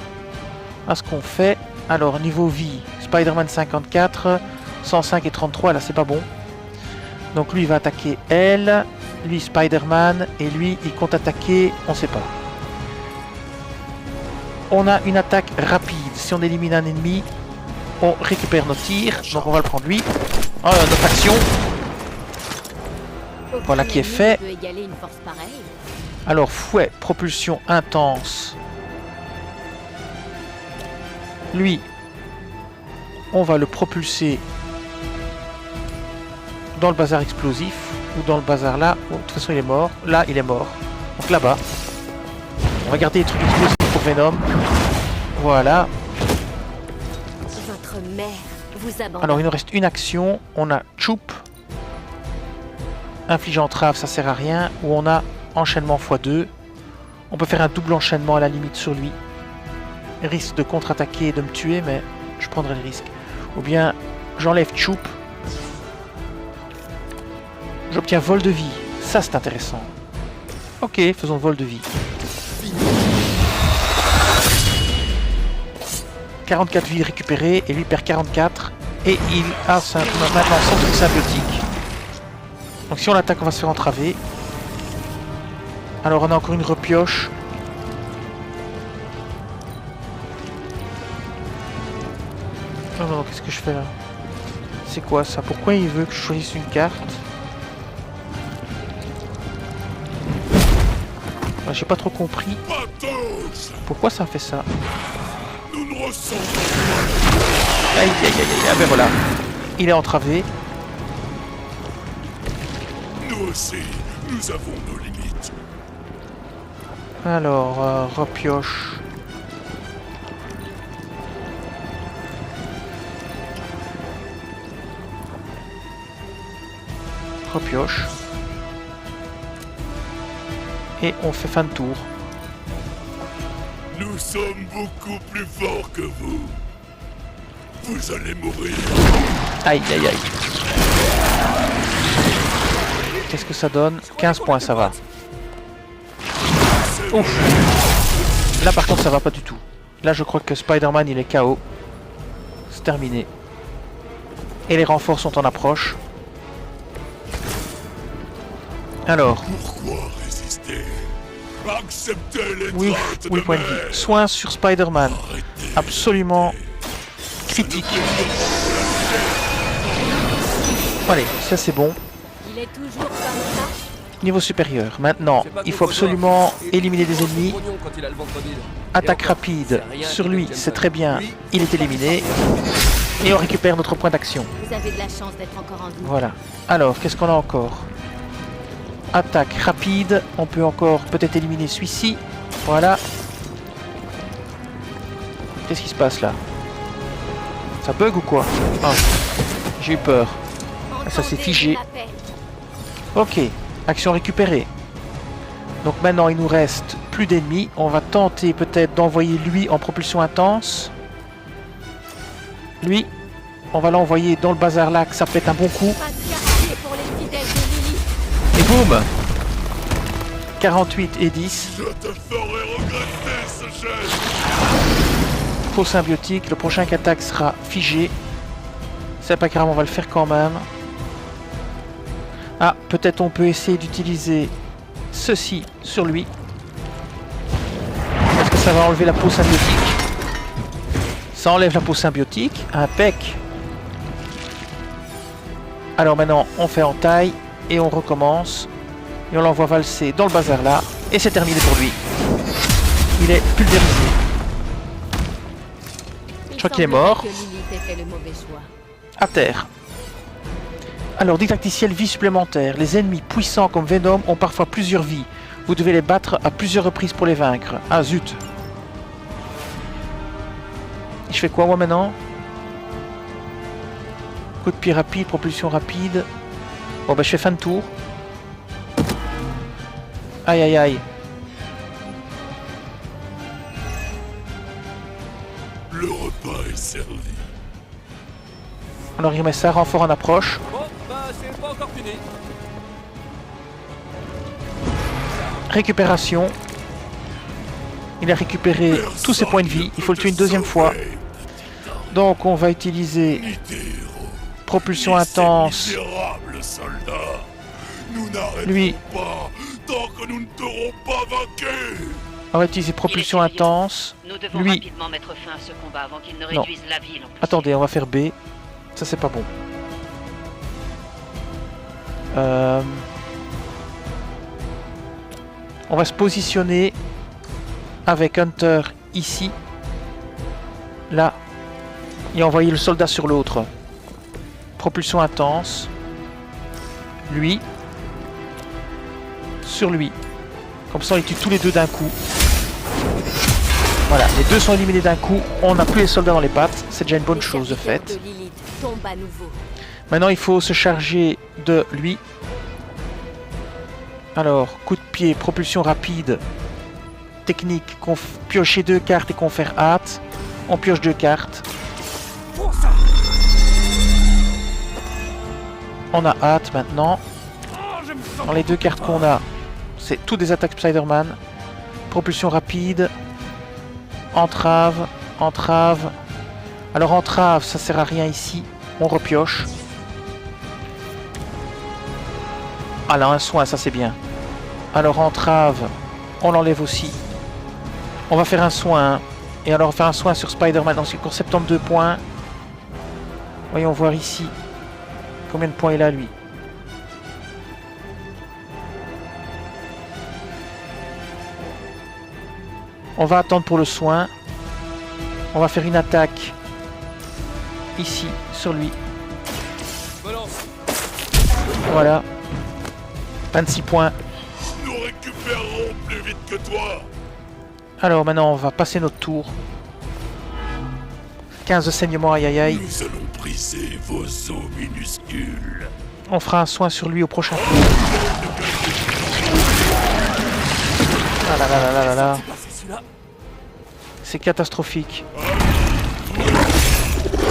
à ce qu'on fait. Alors niveau vie, Spider-Man 54, 105 et 33, là c'est pas bon. Donc lui il va attaquer elle, lui Spider-Man, et lui il compte attaquer, on sait pas. On a une attaque rapide. Si on élimine un ennemi, on récupère nos tirs. Donc on va le prendre lui. Oh, notre action. Voilà qui est fait. Alors fouet, propulsion intense. Lui, on va le propulser dans le bazar explosif ou dans le bazar là. Oh, de toute façon il est mort. Là il est mort. Donc là-bas. On va garder les trucs explosifs pour Venom. Voilà. Votre mère vous abandonne. Alors il nous reste une action. On a Choup. Inflige entrave, ça sert à rien. Ou on a enchaînement x2. On peut faire un double enchaînement à la limite sur lui. Il risque de contre-attaquer et de me tuer, mais je prendrai le risque. Ou bien j'enlève Choup. J'obtiens vol de vie. Ça c'est intéressant. Ok, faisons vol de vie. 44 vies récupérées et lui perd 44. Et il a maintenant son truc symbiotique. Donc si on l'attaque, on va se faire entraver. Alors on a encore une repioche. Oh non, qu'est-ce que je fais là? C'est quoi ça? Pourquoi il veut que je choisisse une carte? J'ai pas trop compris. Pourquoi ça fait ça? Nous ne ressentons Aïe aïe aïe aïe, ah ben voilà. Il est entravé. Nous aussi, nous avons nos limites. Alors, repioche. Repioche. Et on fait fin de tour. Nous sommes beaucoup plus forts que vous. Vous allez mourir. Aïe aïe aïe. Qu'est-ce que ça donne? 15 points, ça va. Ouf. Là par contre ça va pas du tout. Là je crois que Spider-Man il est KO. C'est terminé. Et les renforts sont en approche. Alors. Pourquoi résister? Acceptez les Oui, point de vie. Soin sur Spider-Man. Absolument critique. Allez, ça c'est bon. Il est toujours comme ça. Niveau supérieur. Maintenant, il faut absolument éliminer des ennemis. Attaque rapide sur lui, c'est très bien. Il est éliminé. Et on récupère notre point d'action. Vous avez de la chance d'être encore en vie. Voilà. Alors, qu'est-ce qu'on a encore? Attaque rapide. On peut encore peut-être éliminer celui-ci. Voilà. Qu'est-ce qui se passe là? Ça bug ou quoi? Ah, j'ai eu peur. Ça s'est figé. Ok. Action récupérée. Donc maintenant il nous reste plus d'ennemis. On va tenter peut-être d'envoyer lui en propulsion intense. Lui, on va l'envoyer dans le bazar là, que ça pète un bon coup. Et boum! 48 et 10. Je te ferai regretter ce geste. Faux symbiotique. Le prochain qui attaque sera figé. C'est pas grave, on va le faire quand même. Ah, peut-être on peut essayer d'utiliser ceci sur lui. Est-ce que ça va enlever la peau symbiotique? Ça enlève la peau symbiotique. Impec. Alors maintenant, on fait en taille et on recommence. Et on l'envoie valser dans le bazar là. Et c'est terminé pour lui. Il est pulvérisé. Je crois qu'il est mort. À terre. Alors, didacticiel vie supplémentaire. Les ennemis puissants comme Venom ont parfois plusieurs vies. Vous devez les battre à plusieurs reprises pour les vaincre. Ah zut. Je fais quoi moi maintenant? Coup de pied rapide, propulsion rapide. Bon bah je fais fin de tour. Aïe aïe aïe. Le repas est servi. Alors il met ça, renfort en approche. Bon, bah c'est pas encore fini. Récupération. Il a récupéré tous ses points de vie. Il faut le tuer une deuxième fois. Donc on va utiliser propulsion intense. Lui. Tant que nous ne t'aurons pas vaincu. On va utiliser propulsion intense. Nous devons Lui. rapidement mettre fin à ce combat avant qu'il ne Non. réduise la ville en plus. Attendez, on va faire B. Ça c'est pas bon. On va se positionner avec Hunter ici. Là. Et envoyer le soldat sur l'autre. Propulsion intense. Lui. Sur lui. Comme ça on les tue tous les deux d'un coup. Voilà, les deux sont éliminés d'un coup. On n'a plus les soldats dans les pattes. C'est déjà une bonne chose de fait. Maintenant il faut se charger de lui. Alors, coup de pied, propulsion rapide. Technique, piocher 2 cartes et confère hâte. On pioche 2 cartes. On a hâte maintenant. Dans les deux cartes qu'on a, c'est tout des attaques Spider-Man. Propulsion rapide. Entrave. Entrave. Alors entrave, ça sert à rien ici. On repioche. Ah là, un soin, ça c'est bien. Alors entrave, on l'enlève aussi. On va faire un soin. Hein. Et alors on va faire un soin sur Spider-Man. Donc c'est encore 72 points. Voyons voir ici. Combien de points il a lui? On va attendre pour le soin. On va faire une attaque. Ici, sur lui. Voilà. 26 points. Nous récupérerons plus vite que toi. Alors maintenant on va passer notre tour. 15 de saignement, aïe aïe aïe. Nous allons briser vos os minuscules. On fera un soin sur lui au prochain tour. Ah là là là là là là. C'est catastrophique.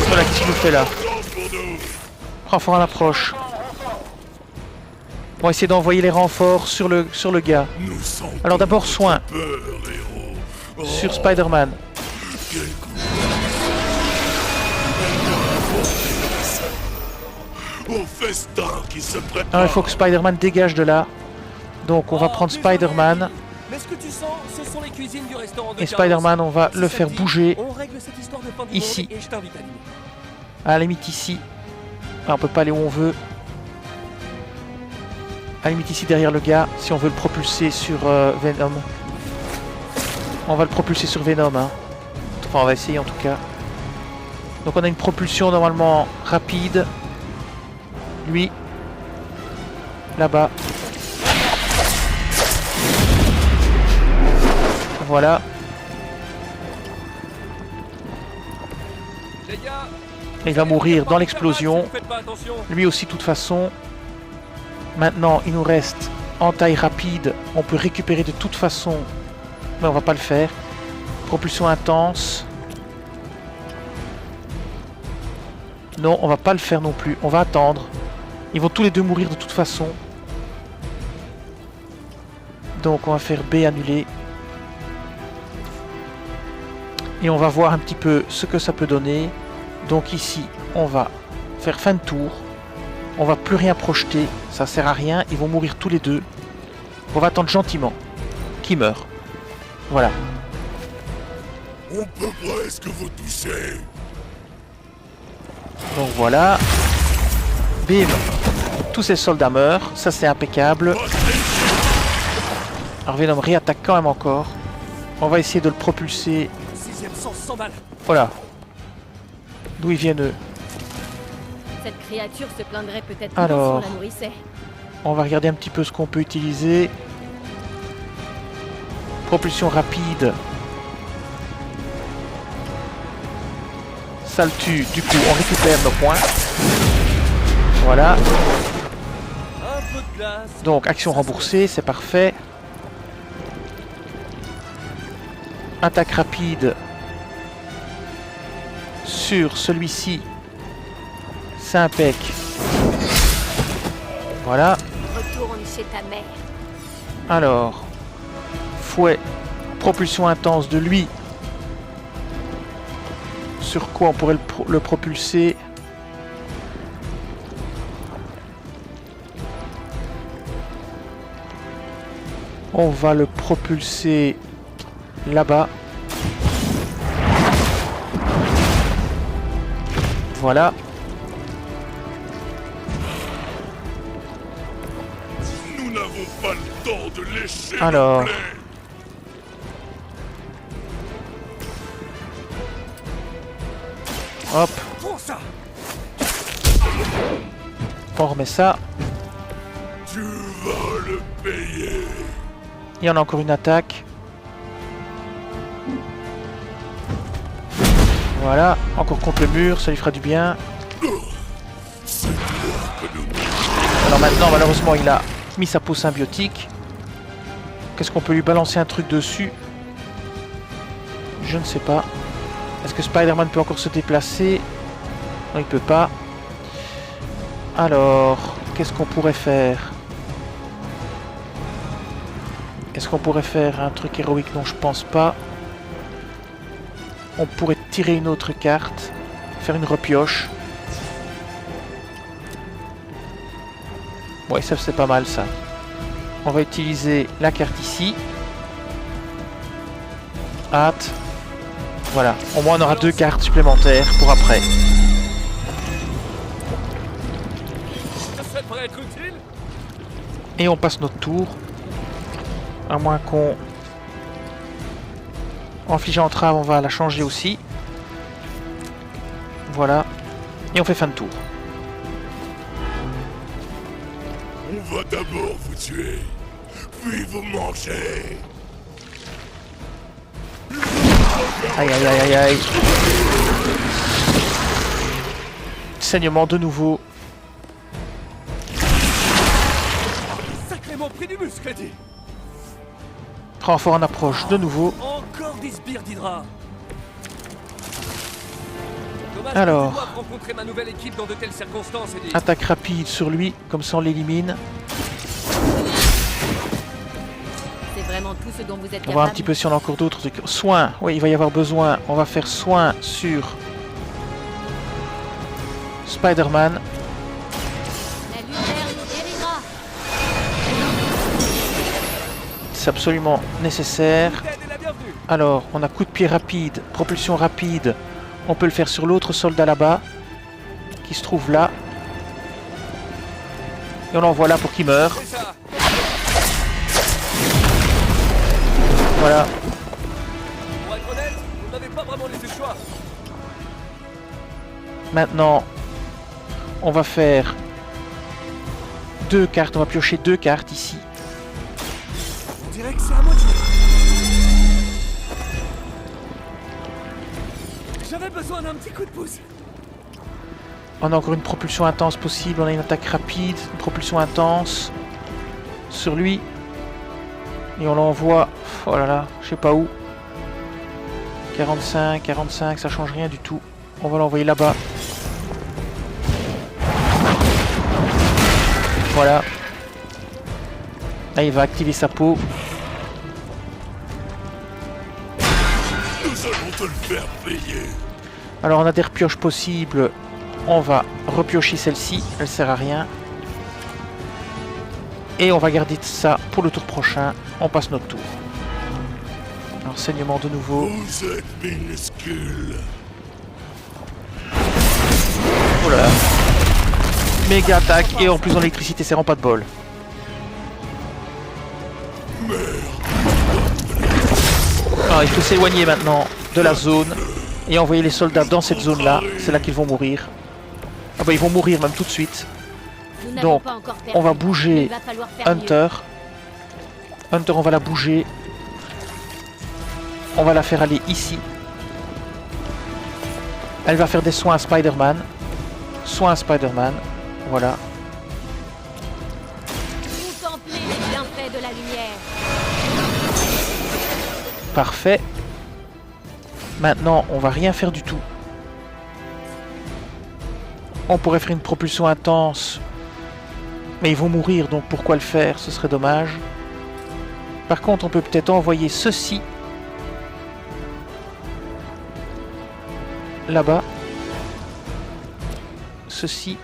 Voilà ce qu'il nous fait là. Renfort à l'approche. On va essayer d'envoyer les renforts sur le gars. Alors d'abord soin. Sur Spider-Man. Alors il faut que Spider-Man dégage de là. Donc on va prendre Spider-Man. Et Spider-Man, on va le faire bouger. Ici. À la limite ici. Ah, on peut pas aller où on veut. À la limite ici derrière le gars. Si on veut le propulser sur Venom. On va le propulser sur Venom. Hein. Enfin on va essayer en tout cas. Donc on a une propulsion normalement rapide. Lui. Là-bas. Voilà. Il va mourir dans l'explosion. Lui aussi de toute façon. Maintenant il nous reste en taille rapide. On peut récupérer de toute façon. Mais on va pas le faire. Propulsion intense. Non, on va pas le faire non plus. On va attendre. Ils vont tous les deux mourir de toute façon. Donc on va faire B annulé. Et on va voir un petit peu ce que ça peut donner. Donc ici, on va faire fin de tour. On va plus rien projeter. Ça sert à rien. Ils vont mourir tous les deux. On va attendre gentiment qu'ils meurent. Voilà. On peut presque vous toucher. Donc voilà. Bim. Tous ces soldats meurent. Ça c'est impeccable. Alors Venom réattaque quand même encore. On va essayer de le propulser. Voilà. D'où ils viennent eux. Cette créature se plaindrait peut-être alors, si on la nourrissait. On va regarder un petit peu ce qu'on peut utiliser. Propulsion rapide. Ça le tue. Du coup, on récupère nos points. Voilà. Donc, action remboursée, c'est parfait. Attaque rapide sur celui-ci. C'est impec. Voilà. Retourne chez ta mère. Alors, fouet, propulsion intense de lui. Sur quoi on pourrait le propulser? On va le propulser là-bas. Voilà. Nous n'avons pas le temps de lécher. Alors. Hop. On remet ça. Tu vas le payer. Il y en a encore une attaque. Voilà, encore contre le mur, ça lui fera du bien. Alors maintenant, malheureusement, il a mis sa peau symbiotique. Qu'est-ce qu'on peut lui balancer un truc dessus? Je ne sais pas. Est-ce que Spider-Man peut encore se déplacer? Non, il peut pas. Alors, qu'est-ce qu'on pourrait faire? Est-ce qu'on pourrait faire un truc héroïque? Non, je pense pas. On pourrait tirer une autre carte, faire une repioche. Ouais, ça c'est pas mal ça. On va utiliser la carte ici. Hâte. Voilà, au moins on aura 2 cartes supplémentaires pour après. Ça pourrait être utile. Et on passe notre tour. À moins qu'on... Inflige entrave, on va la changer aussi. Voilà. Et on fait fin de tour. On va d'abord vous tuer, puis vous manger. Aïe aïe aïe aïe aïe. Saignement de nouveau. Sacrément pris du muscle, dit. Renfort en approche de nouveau. Encore des sbires d'Hydra. Dommage Alors. que tu doives rencontrer ma nouvelle équipe dans de telles circonstances, Eddie. Attaque rapide sur lui, comme ça on l'élimine. C'est vraiment tout ce dont vous êtes On va capable. voir un petit peu si on a encore d'autres trucs. Soin, oui, il va y avoir besoin. On va faire soin sur Spider-Man. La lumière nous guérira. C'est absolument nécessaire. Alors, on a coup de pied rapide, propulsion rapide. On peut le faire sur l'autre soldat là-bas, qui se trouve là. Et on l'envoie là pour qu'il meure. Voilà. Pour être honnête, vous n'avez pas vraiment laissé le choix. Maintenant, on va faire 2 cartes. On va piocher 2 cartes ici. On dirait que c'est à moi de jouer. J'avais besoin d'un petit coup de pouce. On a encore une propulsion intense possible. On a une attaque rapide, une propulsion intense sur lui. Et on l'envoie, oh là là, je sais pas où. 45, 45, ça change rien du tout. On va l'envoyer là-bas. Voilà. Là, il va activer sa peau. Nous allons te le faire payer. Alors, on a des repioches possibles. On va repiocher celle-ci. Elle sert à rien. Et on va garder ça pour le tour prochain. On passe notre tour. Alors, saignement de nouveau. Vous êtes minuscule. Oh là là. Méga attaque. Et en plus, en électricité, c'est vraiment pas de bol. Alors, il faut s'éloigner maintenant de la zone. Et envoyer les soldats dans cette zone-là. C'est là qu'ils vont mourir. Ah bah, ils vont mourir même tout de suite. Nous n'avons Donc, pas encore perdu. on va bouger Il va falloir faire Hunter. Hunter, on va la bouger. On va la faire aller ici. Elle va faire des soins à Spider-Man. Soins à Spider-Man. Voilà. mieux. Contemplez les bienfaits de la lumière. Parfait. Maintenant, on va rien faire du tout. On pourrait faire une propulsion intense. Mais ils vont mourir, donc pourquoi le faire? Ce serait dommage. Par contre, on peut peut-être envoyer ceci là-bas. Ceci.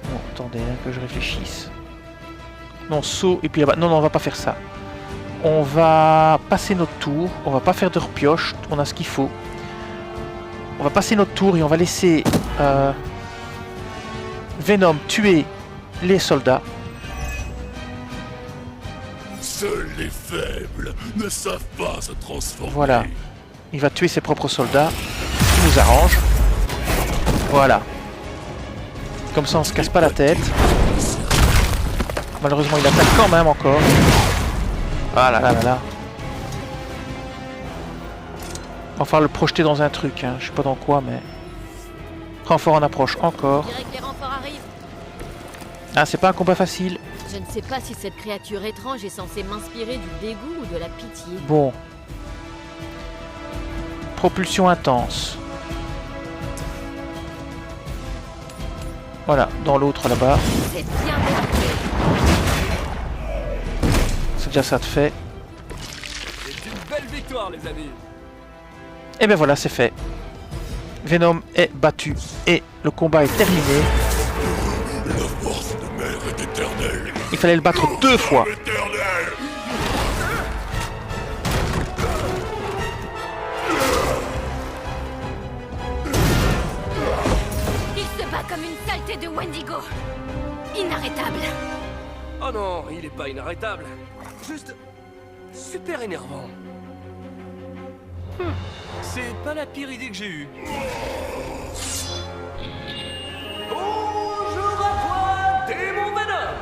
Bon, attendez, hein, que je réfléchisse. Non, saut, et puis là-bas. Non, non, on va pas faire ça. On va passer notre tour. On va pas faire de repioche. On a ce qu'il faut. On va passer notre tour et on va laisser Venom tuer les soldats. Seuls les faibles ne savent pas se transformer. Voilà. Il va tuer ses propres soldats. Il nous arrange. Voilà. Comme ça, on se casse pas la tête. Malheureusement, il attaque quand même encore. Ah là là là là. Enfin, le projeter dans un truc, hein. Je sais pas dans quoi, mais... Renfort en approche encore. Je dirais que les renforts arrivent. Ah, c'est pas un combat facile. Je ne sais pas si cette créature étrange est censée m'inspirer du dégoût ou de la pitié. Bon. Propulsion intense. Voilà, dans l'autre là-bas. C'est bien mérité. C'est déjà ça de fait. C'est une belle victoire, les amis. Et ben voilà, c'est fait. Venom est battu et le combat est terminé. La force de mer est éternelle. Il fallait le battre 2 fois. Il se bat comme une saleté de Wendigo. Inarrêtable. Oh non, il est pas inarrêtable. Juste super énervant. C'est pas la pire idée que j'ai eue. Bonjour à toi, démon Venom.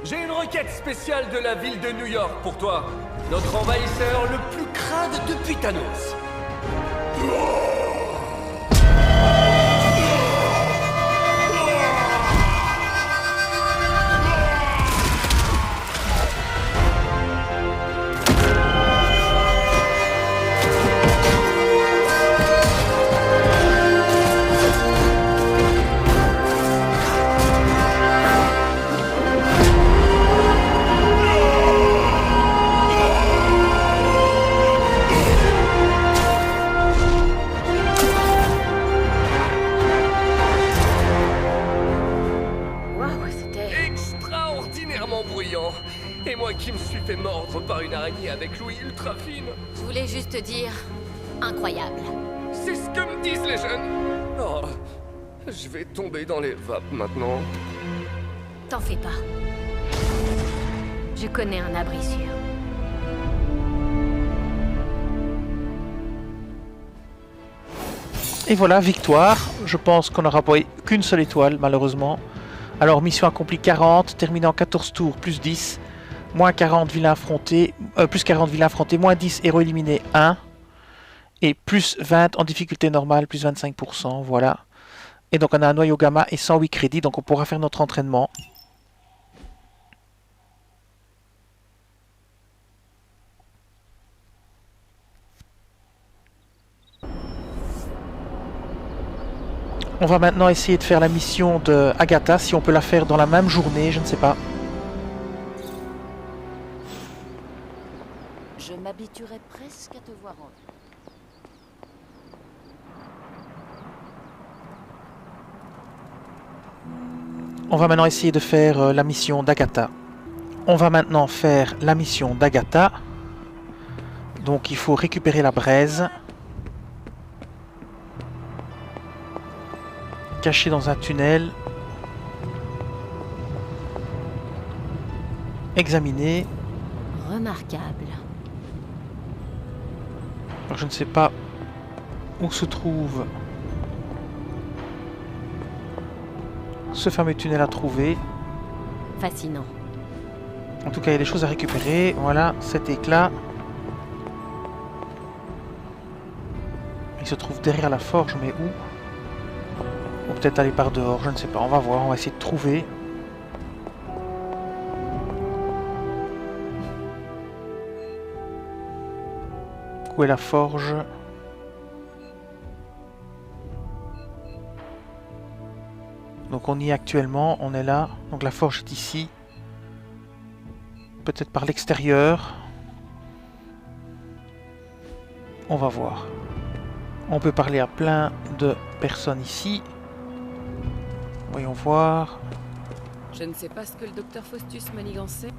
J'ai une requête spéciale de la ville de New York pour toi. Notre envahisseur le plus crade depuis Thanos. Et moi qui me suis fait mordre par une araignée avec l'ouïe ultra fine. Je voulais juste te dire... incroyable. C'est ce que me disent les jeunes. Oh, je vais tomber dans les vapes maintenant. T'en fais pas. Je connais un abri sûr. Et voilà, victoire. Je pense qu'on n'aura pas qu'une seule étoile, malheureusement. Alors, mission accomplie 40, terminant 14 tours, plus 10. Moins 40 vilains affrontés, plus 40 vilains affrontés, moins 10 héros éliminés 1. Et plus 20 en difficulté normale, plus 25%, voilà. Et donc on a un noyau gamma et 108 crédits, donc on pourra faire notre entraînement. On va maintenant essayer de faire la mission de Agatha, si on peut la faire dans la même journée, je ne sais pas. Je m'habituerai presque à te voir en vie. On va maintenant essayer de faire la mission d'Agatha. On va maintenant faire la mission d'Agatha. Donc il faut récupérer la braise. Caché dans un tunnel. Examiner. Remarquable. Alors, je ne sais pas où se trouve ce fameux tunnel à trouver. Fascinant. En tout cas, il y a des choses à récupérer. Voilà, cet éclat. Il se trouve derrière la forge, mais où? Ou peut-être aller par dehors, je ne sais pas. On va voir, on va essayer de trouver. Où est la forge? Donc on y est actuellement, on est là. Donc la forge est ici. Peut-être par l'extérieur. On va voir. On peut parler à plein de personnes ici. Voyons voir. Je ne sais pas ce que le docteur Faustus manigançait.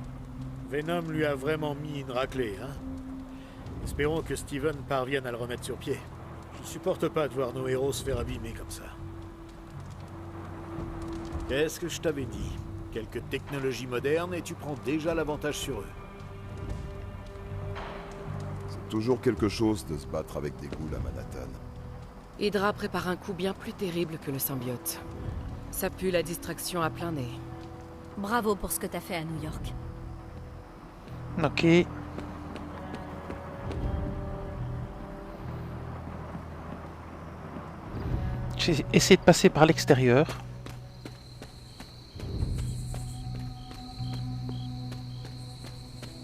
Venom lui a vraiment mis une raclée, hein. Espérons que Steven parvienne à le remettre sur pied. Je supporte pas de voir nos héros se faire abîmer comme ça. Qu'est-ce que je t'avais dit? Quelques technologies modernes et tu prends déjà l'avantage sur eux. C'est toujours quelque chose de se battre avec des ghouls à Manhattan. Hydra prépare un coup bien plus terrible que le symbiote. Ça pue la distraction à plein nez. Bravo pour ce que t'as fait à New York. Ok. J'ai essayé de passer par l'extérieur.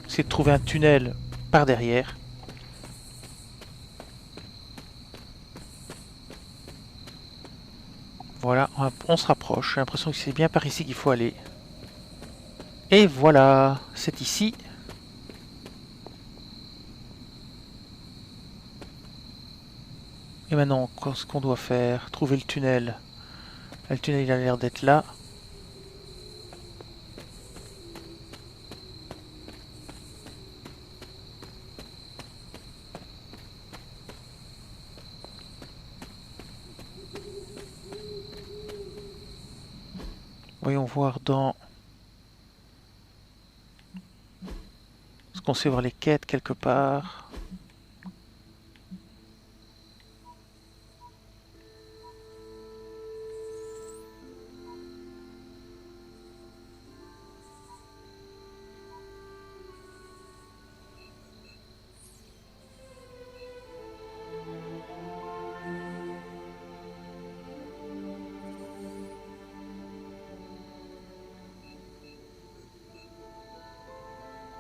Essayer de trouver un tunnel par derrière. Voilà, on se rapproche. J'ai l'impression que c'est bien par ici qu'il faut aller. Et voilà, c'est ici. Et maintenant, qu'est-ce qu'on doit faire? Trouver le tunnel. Le tunnel, il a l'air d'être là. Voyons voir dans... Est-ce qu'on sait voir les quêtes quelque part?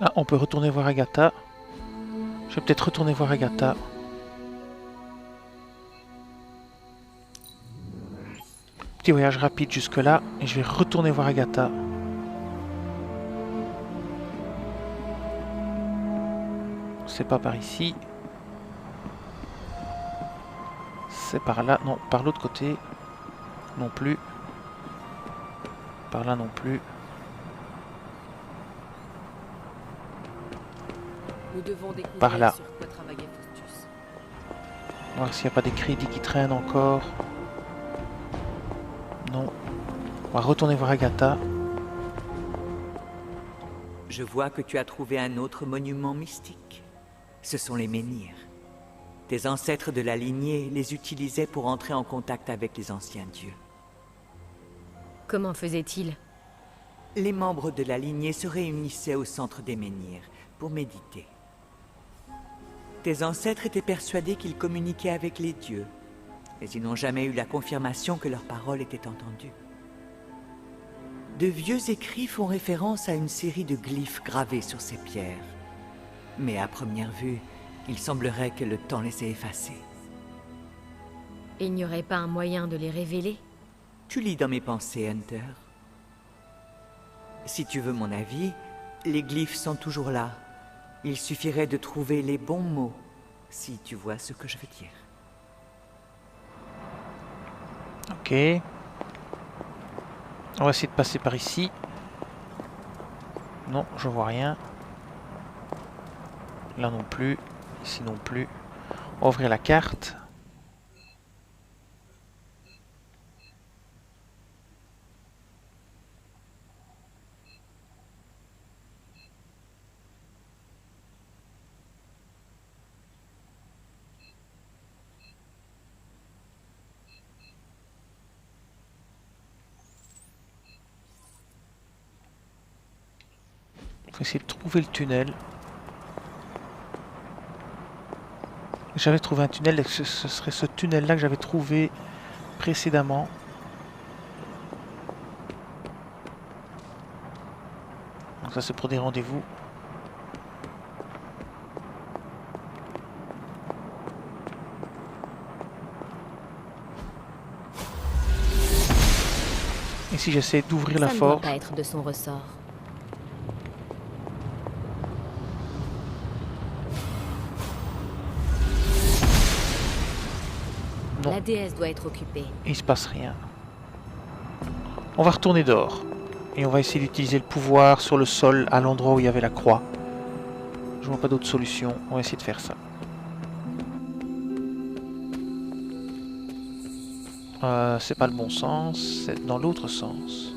Ah, on peut retourner voir Agatha. Je vais peut-être retourner voir Agatha. Petit voyage rapide jusque là. Et je vais retourner voir Agatha. C'est pas par ici. C'est par là. Non, par l'autre côté. Non plus. Par là non plus. Nous devons découvrir Par là. sur quoi travaillait Faustus. Voir s'il n'y a pas des crédits qui traînent encore. Non. On va retourner voir Agatha. Je vois que tu as trouvé un autre monument mystique. Ce sont les menhirs. Tes ancêtres de la lignée les utilisaient pour entrer en contact avec les anciens dieux. Comment faisait-il? Les membres de la lignée se réunissaient au centre des menhirs pour méditer. Tes ancêtres étaient persuadés qu'ils communiquaient avec les dieux, mais ils n'ont jamais eu la confirmation que leurs paroles étaient entendues. De vieux écrits font référence à une série de glyphes gravés sur ces pierres. Mais à première vue, il semblerait que le temps les ait effacés. Il n'y aurait pas un moyen de les révéler? Tu lis dans mes pensées, Hunter. Si tu veux mon avis, les glyphes sont toujours là. Il suffirait de trouver les bons mots, si tu vois ce que je veux dire. Ok. On va essayer de passer par ici. Non, je vois rien. Là non plus. Ici non plus. On va ouvrir la carte. Il faut essayer de trouver le tunnel. J'avais trouvé un tunnel et ce serait ce tunnel-là que j'avais trouvé précédemment. Donc ça c'est pour des rendez-vous. Et si j'essaie d'ouvrir la Ça ne doit forge... pas être de son ressort. Non. La déesse doit être occupée. Il se passe rien. On va retourner dehors. Et on va essayer d'utiliser le pouvoir sur le sol à l'endroit où il y avait la croix. Je vois pas d'autre solution. On va essayer de faire ça. C'est pas le bon sens. C'est dans l'autre sens.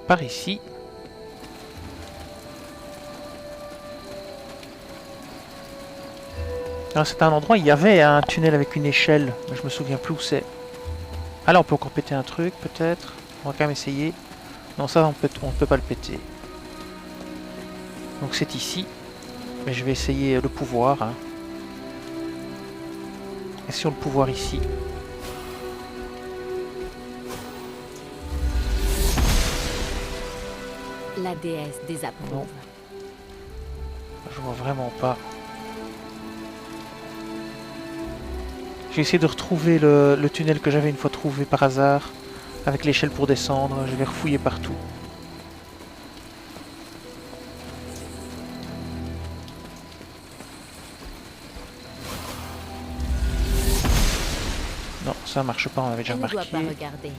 Par ici. C'est un endroit, il y avait un tunnel avec une échelle, mais je me souviens plus où c'est. Ah là, on peut encore péter un truc, peut-être. On va quand même essayer. Non, ça, on peut pas le péter. Donc c'est ici. Mais je vais essayer le pouvoir. Hein. Et sur le pouvoir ici. La déesse désapprouve. Non. Je vois vraiment pas. J'ai essayé de retrouver le tunnel que j'avais une fois trouvé par hasard, avec l'échelle pour descendre. Je vais refouiller partout. Non, ça marche pas, on avait déjà Elle ne doit remarqué. pas regarder.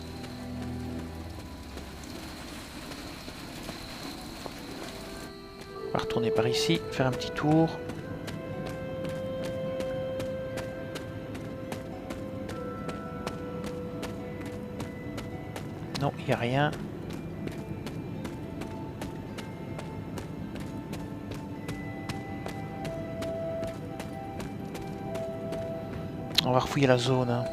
On va retourner par ici, faire un petit tour. Non, il n'y a rien. On va refouiller la zone. Hein.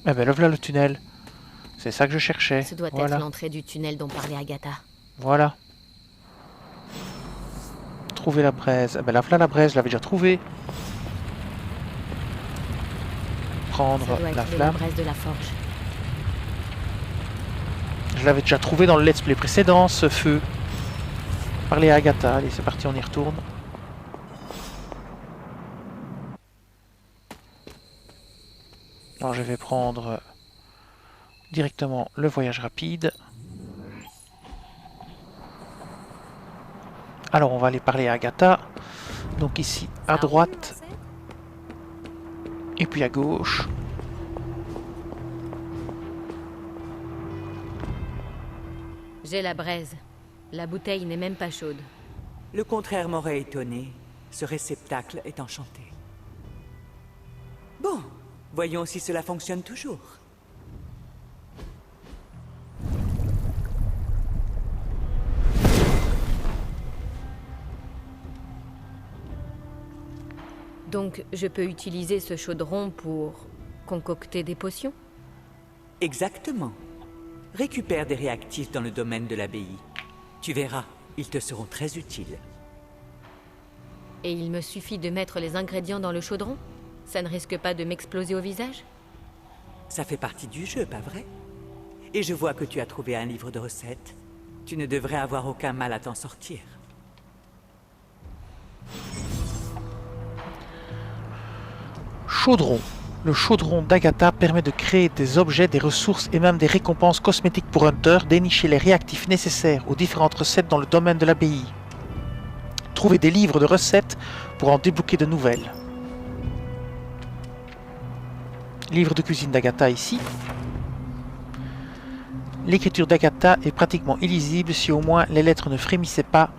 Eh ben, là voilà le tunnel. C'est ça que je cherchais. Ce doit Voilà. être l'entrée du tunnel dont parlait Agatha. Voilà. Trouver la braise. Eh ben là voilà la braise, je l'avais déjà trouvée. Prendre Ça doit la être la flamme. braise de la forge. Je l'avais déjà trouvé dans le let's play précédent, ce feu. Parler à Agatha. Allez, c'est parti, on y retourne. Alors je vais prendre directement le voyage rapide. Alors on va aller parler à Agatha. Donc ici à droite. Et puis à gauche. J'ai la braise. La bouteille n'est même pas chaude. Le contraire m'aurait étonné. Ce réceptacle est enchanté. Bon, voyons si cela fonctionne toujours. Donc, je peux utiliser ce chaudron pour concocter des potions? Exactement. Récupère des réactifs dans le domaine de l'abbaye. Tu verras, ils te seront très utiles. Et il me suffit de mettre les ingrédients dans le chaudron? Ça ne risque pas de m'exploser au visage? Ça fait partie du jeu, pas vrai? Et je vois que tu as trouvé un livre de recettes. Tu ne devrais avoir aucun mal à t'en sortir. Chaudron. Le chaudron d'Agatha permet de créer des objets, des ressources et même des récompenses cosmétiques pour Hunter, dénicher les réactifs nécessaires aux différentes recettes dans le domaine de l'abbaye. Trouver des livres de recettes pour en débloquer de nouvelles. Livre de cuisine d'Agatha ici. L'écriture d'Agatha est pratiquement illisible si au moins les lettres ne frémissaient pas.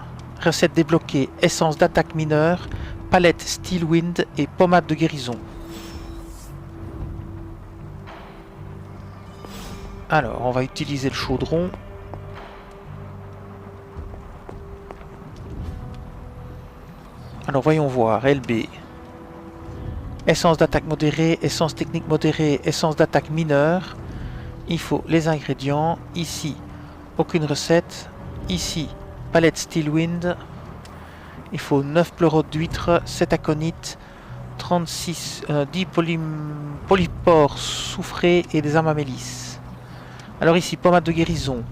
Recettes débloquées, essence d'attaque mineure, palette Steelwind et pommade de guérison. Alors, on va utiliser le chaudron. Alors, voyons voir. LB. Essence d'attaque modérée, essence technique modérée, essence d'attaque mineure. Il faut les ingrédients. Ici, aucune recette. Ici, palette Steelwind. Il faut 9 pleurotes d'huître, 7 aconites, 10 polypores soufrés et des amamélis. Alors ici, pommade de guérison,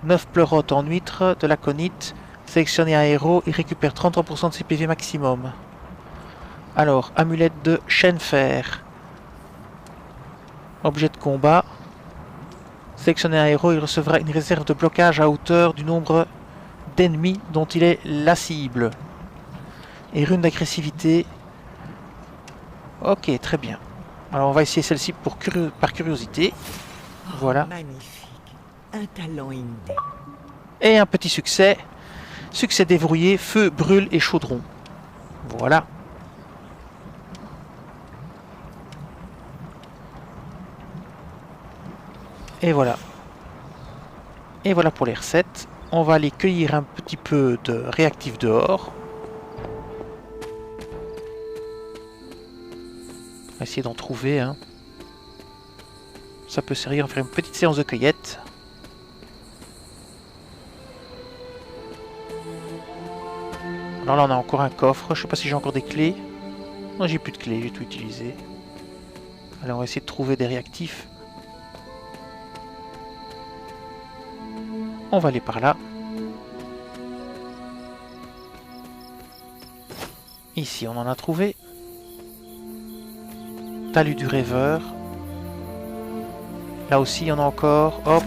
9 pleurotes en huître, de l'aconite, sélectionnez un héros et récupère 33% de ses PV maximum. Alors, amulette de chêne fer, objet de combat, sélectionnez un héros, il recevra une réserve de blocage à hauteur du nombre d'ennemis dont il est la cible. Et rune d'agressivité. Ok, très bien. Alors on va essayer celle-ci par curiosité. Voilà. Magnifique. Un talent inné. Et un petit succès. Succès déverrouillé, feu, brûle et chaudron. Voilà. Et voilà. Et voilà pour les recettes. On va aller cueillir un petit peu de réactifs dehors. On va essayer d'en trouver. Hein. Ça peut servir à faire une petite séance de cueillette. Alors là on a encore un coffre, je sais pas si j'ai encore des clés. Non, j'ai plus de clés, j'ai tout utilisé. Allez, on va essayer de trouver des réactifs. On va aller par là. Ici on en a trouvé. Talus du rêveur. Là aussi il y en a encore. Hop.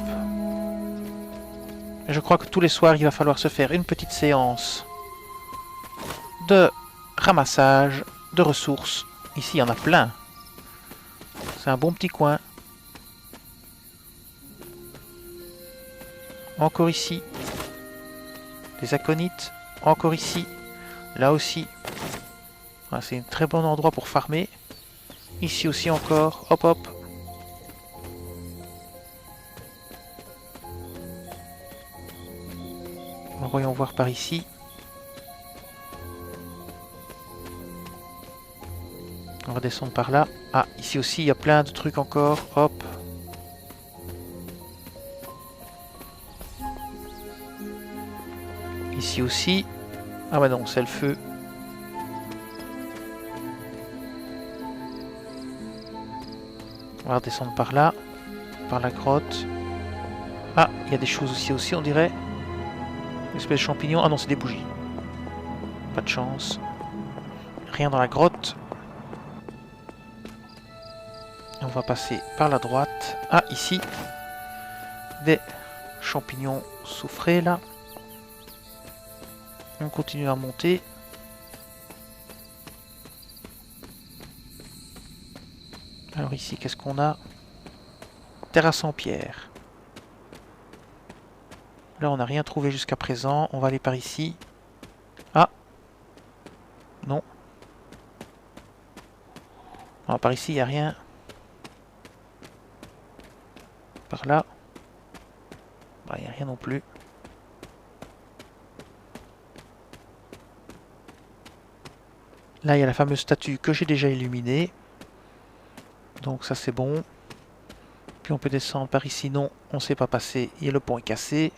Et je crois que tous les soirs il va falloir se faire une petite séance de ramassage de ressources. Ici il y en a plein. C'est un bon petit coin. Encore ici. Des aconites. Encore ici. Là aussi. Voilà, c'est un très bon endroit pour farmer. Ici aussi encore. Hop hop. Voyons voir par ici. On va descendre par là. Ah, ici aussi, il y a plein de trucs encore. Hop. Ici aussi. Ah bah non, c'est le feu. On va redescendre par là. Par la grotte. Ah, il y a des choses aussi, on dirait. Une espèce de champignon. Ah non, c'est des bougies. Pas de chance. Rien dans la grotte. On va passer par la droite. Ah, ici. Des champignons soufrés, là. On continue à monter. Alors ici, qu'est-ce qu'on a? Terrasse en pierre. Là, on n'a rien trouvé jusqu'à présent. On va aller par ici. Ah! Non. Non, par ici, il n'y a rien. Par là. Bah, il n'y a rien non plus. Là, il y a la fameuse statue que j'ai déjà illuminée. Donc ça, c'est bon. Puis on peut descendre par ici. Non, on ne sait pas passer. Et le pont est cassé.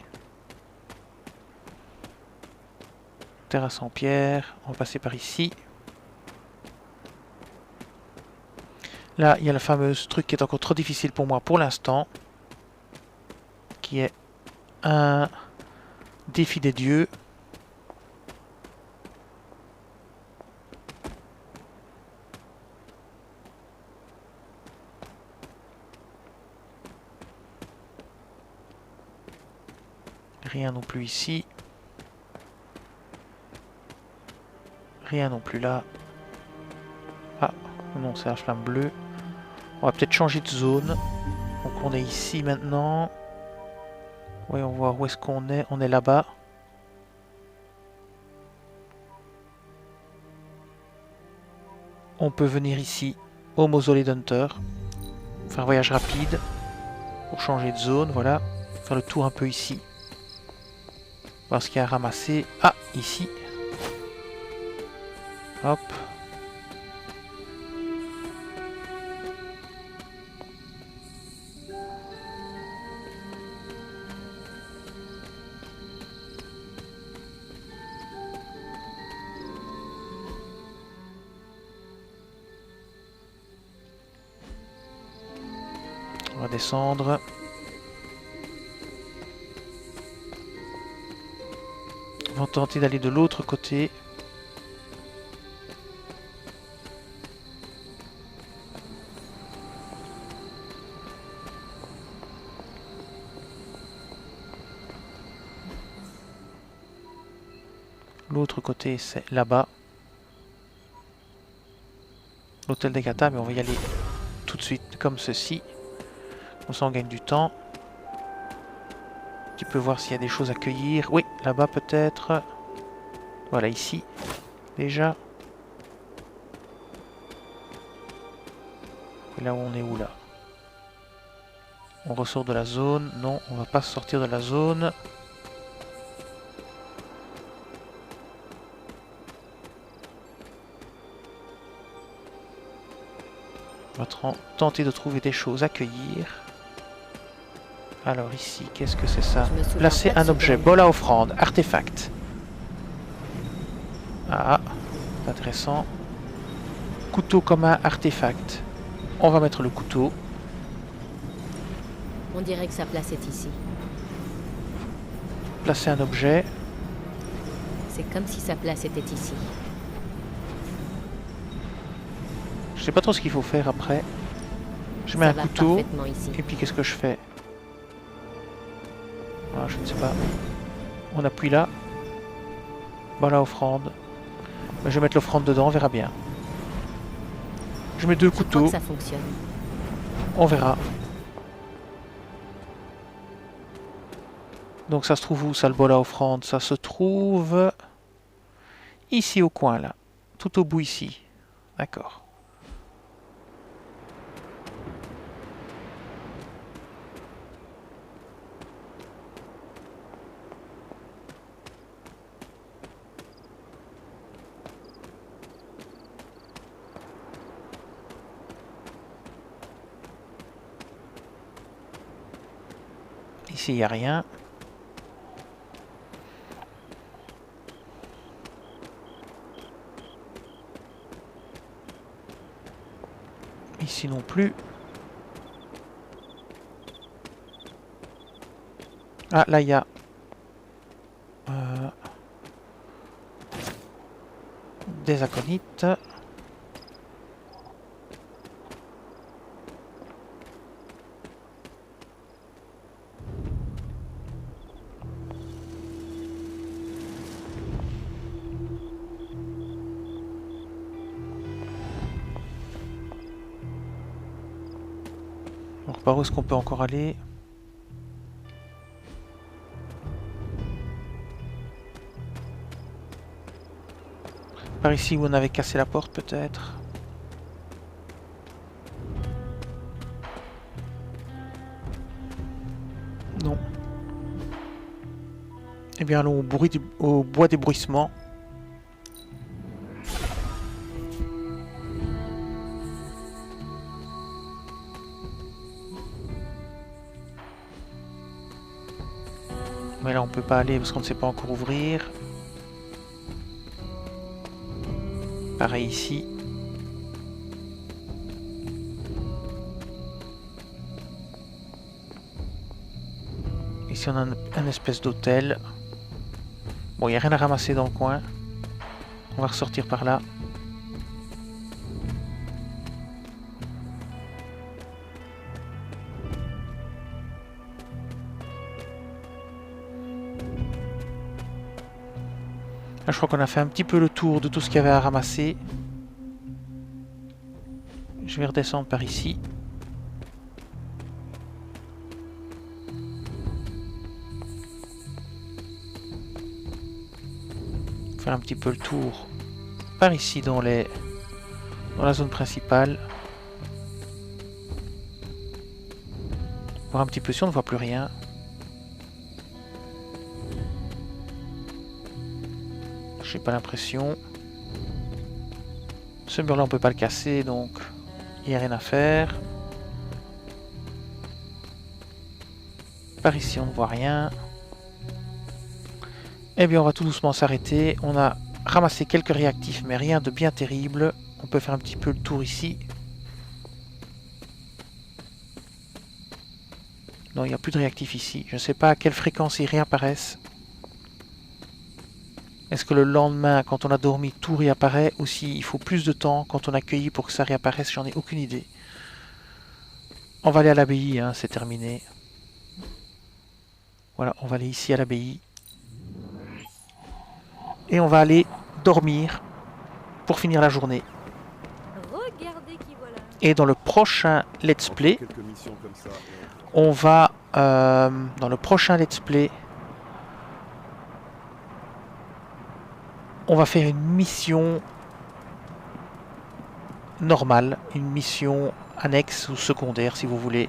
Terrasse en pierre. On va passer par ici. Là, il y a le fameux truc qui est encore trop difficile pour moi pour l'instant. Qui est un défi des dieux. Rien non plus ici. Rien non plus là. Ah, non, c'est la flamme bleue. On va peut-être changer de zone. Donc on est ici maintenant. Voyons voir où est-ce qu'on est. On est là-bas. On peut venir ici, au mausolée d'Hunter. Faire un voyage rapide. Pour changer de zone, voilà. Faire le tour un peu ici. Voir ce qu'il y a à ramasser. Ah, ici. Hop. On va descendre. On va tenter d'aller de l'autre côté. L'autre côté, c'est là-bas. L'hôtel des Katas, mais on va y aller tout de suite comme ceci. Comme ça, on gagne du temps. Tu peux voir s'il y a des choses à cueillir. Oui, là-bas peut-être. Voilà, ici. Déjà. Et là où on est où là? On ressort de la zone. Non, on va pas sortir de la zone. On va tenter de trouver des choses à cueillir. Alors ici, qu'est-ce que c'est ça? Je me souviens Placer pas de un ce objet, dernier. bol à offrande, artefact. Ah, intéressant. Couteau commun, artefact. On va mettre le couteau. On dirait que sa place est ici. Placer un objet. C'est comme si sa place était ici. Je sais pas trop ce qu'il faut faire après. Je mets Ça un va couteau. parfaitement ici. Et puis qu'est-ce que je fais? Ah, je ne sais pas. On appuie là. Voilà, offrande. Je vais mettre l'offrande dedans, on verra bien. Je mets 2 Je crois couteaux, que ça fonctionne. on verra. Donc ça se trouve où ça, le bol à offrande? Ça se trouve ici au coin là. Tout au bout ici. D'accord. Ici, il n'y a rien. Ici non plus. Ah, là, il y a... des aconites. Alors, par où est-ce qu'on peut encore aller? Par ici où on avait cassé la porte peut-être. Non. Eh bien allons au bois des bruissements. Mais là on peut pas aller parce qu'on ne sait pas encore ouvrir. Pareil ici. Ici on a un espèce d'hôtel. Bon, il n'y a rien à ramasser dans le coin. On va ressortir par là. Là, je crois qu'on a fait un petit peu le tour de tout ce qu'il y avait à ramasser. Je vais redescendre par ici. Faire un petit peu le tour par ici dans la zone principale. Voir un petit peu si on ne voit plus rien. J'ai pas l'impression. Ce mur là on peut pas le casser donc il n'y a rien à faire. Par ici on ne voit rien. Eh bien on va tout doucement s'arrêter. On a ramassé quelques réactifs mais rien de bien terrible. On peut faire un petit peu le tour ici. Non, il n'y a plus de réactifs ici. Je ne sais pas à quelle fréquence ils réapparaissent. Est-ce que le lendemain, quand on a dormi, tout réapparaît ou s'il faut plus de temps quand on a cueilli pour que ça réapparaisse? J'en ai aucune idée. On va aller à l'abbaye, hein, c'est terminé. Voilà, on va aller ici à l'abbaye. Et on va aller dormir pour finir la journée. Regardez qui voilà. Et dans le prochain let's play, on va... dans le prochain let's play... On va faire une mission normale, une mission annexe ou secondaire si vous voulez.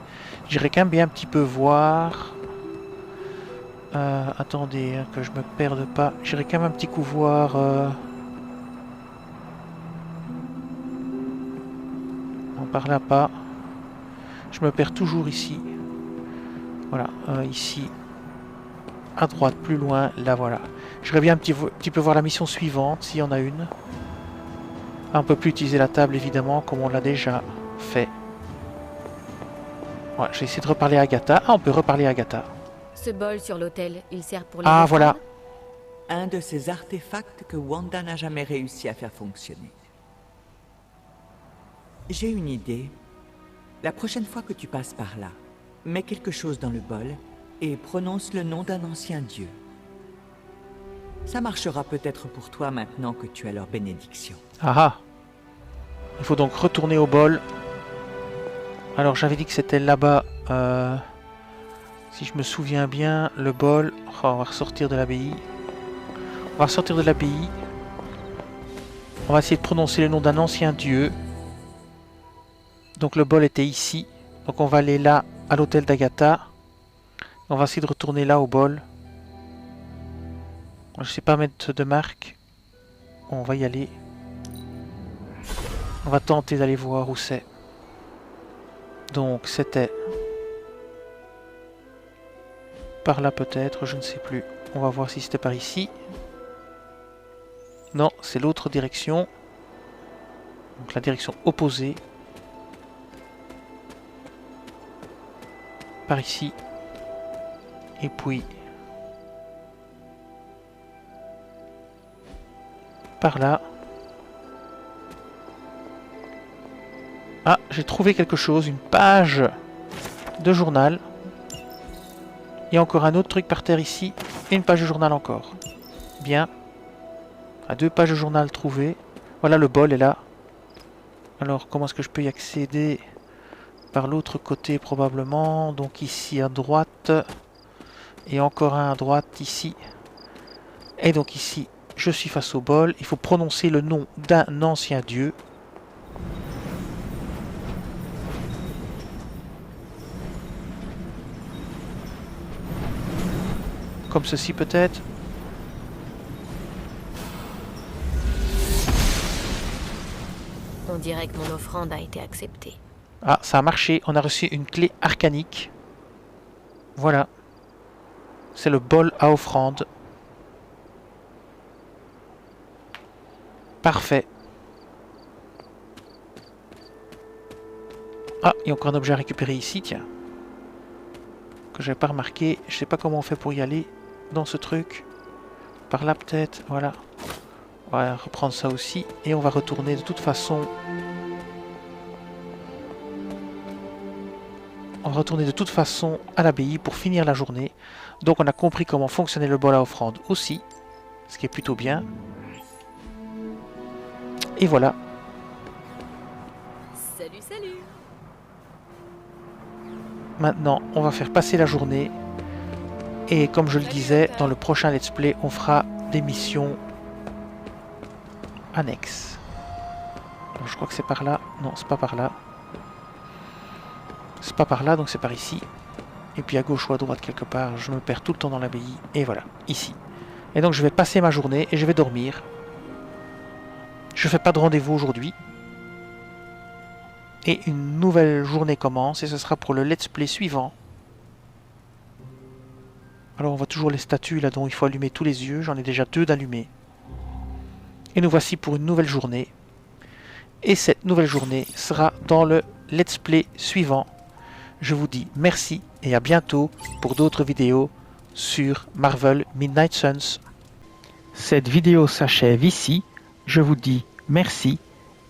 J'irai quand même bien un petit peu voir. Attendez, hein, que je me perde pas. J'irai quand même un petit coup voir. On par là pas. Je me perds toujours ici. Voilà, ici, à droite, plus loin, là voilà. J'aimerais bien un petit peu voir la mission suivante, s'il y en a une. Ah, on peut plus utiliser la table, évidemment, comme on l'a déjà fait. Ouais, je vais essayer de reparler à Agatha. Ah, on peut reparler à Agatha. Ce bol sur l'autel, il sert pour les Ah, offrandes? voilà. Un de ces artefacts que Wanda n'a jamais réussi à faire fonctionner. J'ai une idée. La prochaine fois que tu passes par là, mets quelque chose dans le bol et prononce le nom d'un ancien dieu. Ça marchera peut-être pour toi maintenant que tu as leur bénédiction. Ah ah. Il faut donc retourner au bol. Alors j'avais dit que c'était là-bas. Si je me souviens bien, le bol. Oh, on va ressortir de l'abbaye. On va ressortir de l'abbaye. On va essayer de prononcer le nom d'un ancien dieu. Donc le bol était ici. Donc on va aller là, à l'hôtel d'Agatha. On va essayer de retourner là au bol. Je sais pas mettre de marque. On va y aller. On va tenter d'aller voir où c'est. Donc c'était par là peut-être, je ne sais plus. On va voir si c'était par ici. Non, c'est l'autre direction. Donc la direction opposée. Par ici. Et puis par là. Ah, j'ai trouvé quelque chose, une page de journal. Il y a encore un autre truc par terre ici, et une page de journal encore. Bien. Ah, 2 pages de journal trouvées. Voilà, le bol est là. Alors, comment est-ce que je peux y accéder? Par l'autre côté, probablement. Donc ici, à droite. Et encore un à droite, ici. Et donc ici, je suis face au bol. Il faut prononcer le nom d'un ancien dieu. Comme ceci peut-être. On dirait que mon offrande a été acceptée. Ah, ça a marché. On a reçu une clé arcanique. Voilà. C'est le bol à offrande. Parfait. Ah, il y a encore un objet à récupérer ici, tiens. Que j'avais pas remarqué. Je sais pas comment on fait pour y aller dans ce truc. Par là peut-être, voilà. On va reprendre ça aussi. Et on va retourner de toute façon. On va retourner de toute façon à l'abbaye pour finir la journée. Donc on a compris comment fonctionnait le bol à offrande aussi. Ce qui est plutôt bien. Et voilà. Salut, salut. Maintenant, on va faire passer la journée. Et comme je le disais, dans le prochain let's play, on fera des missions annexes. Alors, je crois que c'est par là. Non, c'est pas par là. C'est pas par là, donc c'est par ici. Et puis à gauche ou à droite quelque part, je me perds tout le temps dans l'abbaye. Et voilà, ici. Et donc je vais passer ma journée et je vais dormir. Je fais pas de rendez-vous aujourd'hui. Et une nouvelle journée commence et ce sera pour le let's play suivant. Alors on voit toujours les statues là dont il faut allumer tous les yeux. J'en ai déjà 2 d'allumés. Et nous voici pour une nouvelle journée. Et cette nouvelle journée sera dans le let's play suivant. Je vous dis merci et à bientôt pour d'autres vidéos sur Marvel Midnight Suns. Cette vidéo s'achève ici. Je vous dis merci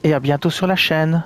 et à bientôt sur la chaîne.